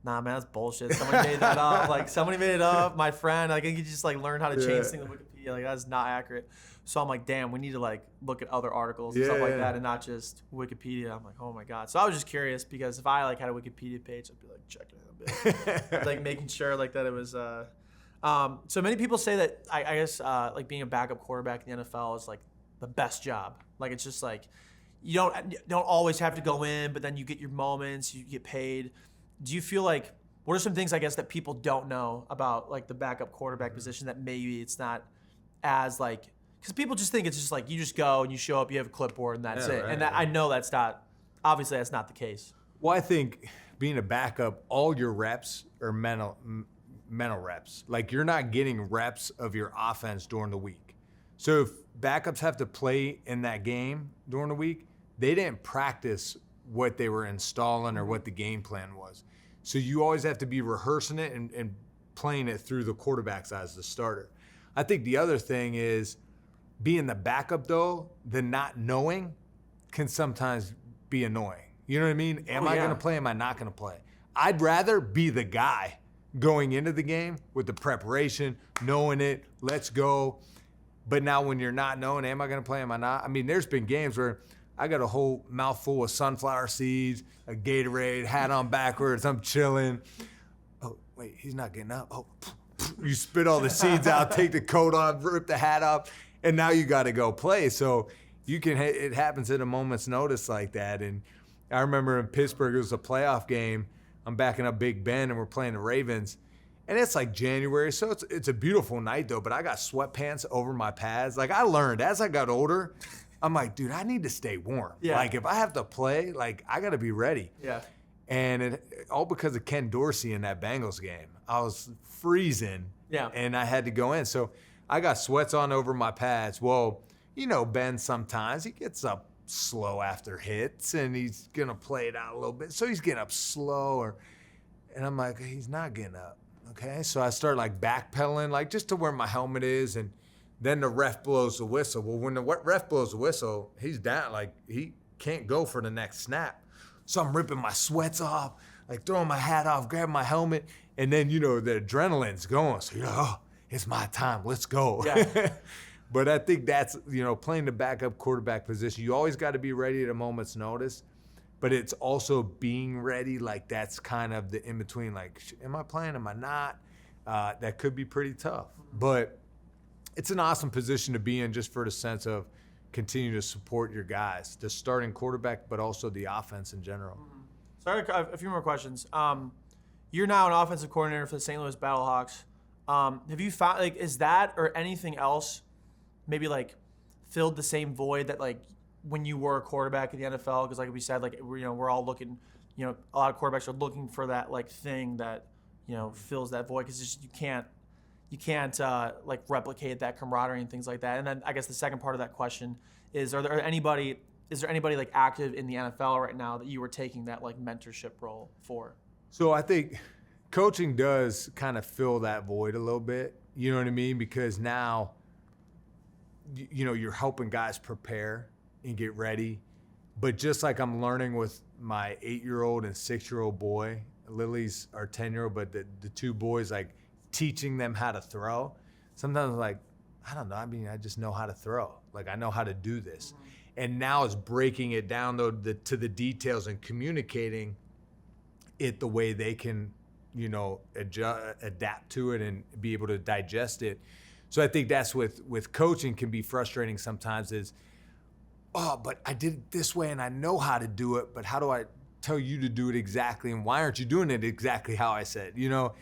nah, man, that's bullshit. Somebody made that up. Like, somebody made it up. My friend, I think he just like learned how to change things on Wikipedia. Like, that's not accurate. So I'm like, damn, we need to like look at other articles and stuff like that, and not just Wikipedia. I'm like, oh my god. So I was just curious, because if I like had a Wikipedia page, I'd be like checking it a bit, like making sure like that it was. So many people say that I guess like being a backup quarterback in the NFL is like the best job. Like, it's just like you don't always have to go in, but then you get your moments, you get paid. Do you feel like, what are some things, I guess, that people don't know about like the backup quarterback position that maybe it's not as like, because people just think it's just like you just go and you show up, you have a clipboard, and that's it. Right, and I know that's not the case. Well, I think being a backup, all your reps are mental reps. Like, you're not getting reps of your offense during the week. So if backups have to play in that game during the week, they didn't practice what they were installing or what the game plan was. So you always have to be rehearsing it and playing it through the quarterback's eyes, the starter. I think the other thing is being the backup, though, the not knowing can sometimes be annoying. You know what I mean? Am I going to play? Am I not going to play? I'd rather be the guy going into the game with the preparation, knowing it, let's go. But now when you're not knowing, am I going to play, am I not? I mean, there's been games where I got a whole mouthful of sunflower seeds, a Gatorade, hat on backwards, I'm chilling. Oh, wait, he's not getting up. Oh, you spit all the seeds out, take the coat off, rip the hat off, and now you got to go play. So it happens at a moment's notice like that. And I remember in Pittsburgh, it was a playoff game. I'm backing up Big Ben, and we're playing the Ravens. And it's like January, so it's a beautiful night, though. But I got sweatpants over my pads. Like, I learned as I got older, I'm like, dude, I need to stay warm. Yeah. Like, if I have to play, like, I got to be ready. Yeah. And it all because of Ken Dorsey in that Bengals game. I was freezing. Yeah. And I had to go in. So I got sweats on over my pads. Well, Ben sometimes he gets up slow after hits, and he's going to play it out a little bit. So he's getting up slow. And I'm like, he's not getting up. Okay, so I start like backpedaling, like just to where my helmet is, and then the ref blows the whistle. Well, when the ref blows the whistle, he's down, like he can't go for the next snap. So I'm ripping my sweats off, like throwing my hat off, grabbing my helmet, and then, the adrenaline's going. So oh, it's my time, let's go. Yeah. But I think that's, playing the backup quarterback position, you always got to be ready at a moment's notice. But it's also being ready, like that's kind of the in-between, like, am I playing, am I not? That could be pretty tough. But it's an awesome position to be in, just for the sense of continue to support your guys, the starting quarterback, but also the offense in general. Sorry, a few more questions. You're now an offensive coordinator for the St. Louis Battlehawks. Have you found, like, is that or anything else maybe like filled the same void that like when you were a quarterback in the NFL? Because like we said, like we're all looking you know, a lot of quarterbacks are looking for that like thing that, you know, fills that void, because you can't like replicate that camaraderie and things like that. And then I guess the second part of that question is, is there anybody like active in the NFL right now that you were taking that like mentorship role for? So I think coaching does kind of fill that void a little bit. You know what I mean? Because now, you know, you're helping guys prepare and get ready. But just like I'm learning with my 8-year-old and 6-year-old boy, Lily's our 10-year-old, but the two boys, like teaching them how to throw. Sometimes I'm like, I don't know. I mean, I just know how to throw. Like, I know how to do this. Mm-hmm. And now it's breaking it down though to the details and communicating it the way they can, you know, adapt to it and be able to digest it. So I think that's with coaching can be frustrating sometimes is, oh, but I did it this way and I know how to do it, but how do I tell you to do it exactly, and why aren't you doing it exactly how I said, you know?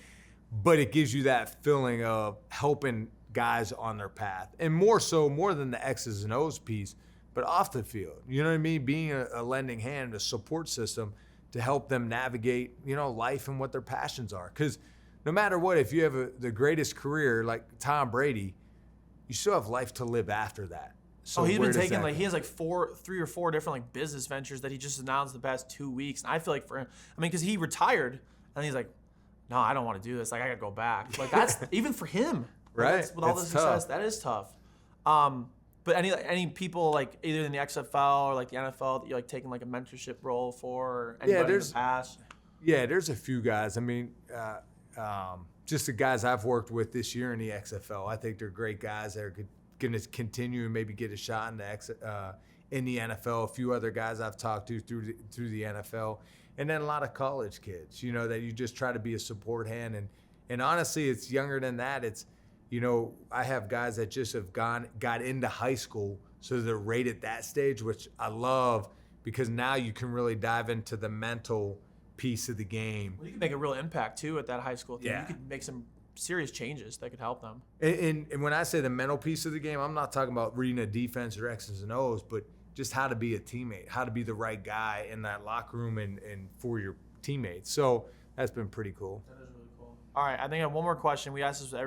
But it gives you that feeling of helping guys on their path, and more than the X's and O's piece, but off the field, you know what I mean? Being a lending hand, a support system to help them navigate, you know, life and what their passions are. Because no matter what, if you have the greatest career like Tom Brady, you still have life to live after that. So he's been taking like, he has like 3 or 4 different like business ventures that he just announced the past 2 weeks. And I feel like for him, I mean, because he retired and he's like, no, I don't want to do this. Like, I got to go back. Like, that's even for him. Right. With all the success, that is tough. But any people like either in the XFL or like the NFL that you're like taking like a mentorship role for, or anybody in the past? Yeah, there's a few guys. I mean, just the guys I've worked with this year in the XFL. I think they're great guys that are going to continue and maybe get a shot in the NFL. A few other guys I've talked to through the NFL, and then a lot of college kids. You know, that you just try to be a support hand, and honestly, it's younger than that. It's, you know, I have guys that just have got into high school, so they're right at that stage, which I love, because now you can really dive into the mental piece of the game. Well, you can make a real impact too at that high school team. Yeah. You could make some serious changes that could help them. And when I say the mental piece of the game, I'm not talking about reading a defense or X's and O's, but just how to be a teammate, how to be the right guy in that locker room and for your teammates. So that's been pretty cool. That is really cool. All right, I think I have one more question. We ask this with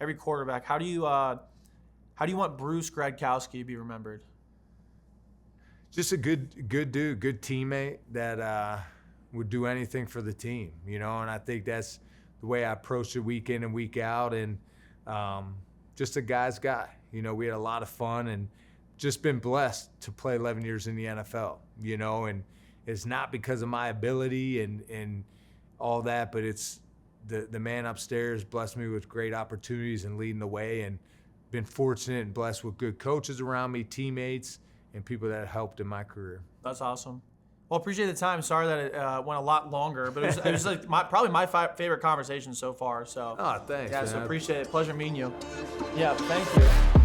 every quarterback. How do you want Bruce Gradkowski to be remembered? Just a good dude, good teammate that would do anything for the team, you know. And I think that's the way I approached it week in and week out, and just a guy's guy. You know, we had a lot of fun and just been blessed to play 11 years in the NFL, you know, and it's not because of my ability and all that, but it's the man upstairs blessed me with great opportunities and leading the way, and been fortunate and blessed with good coaches around me, teammates, and people that helped in my career. That's awesome. Well, appreciate the time. Sorry that it went a lot longer, but it was like probably my favorite conversation so far. So. Oh, thanks. Yeah, man. so appreciate it. Pleasure meeting you. Yeah, thank you.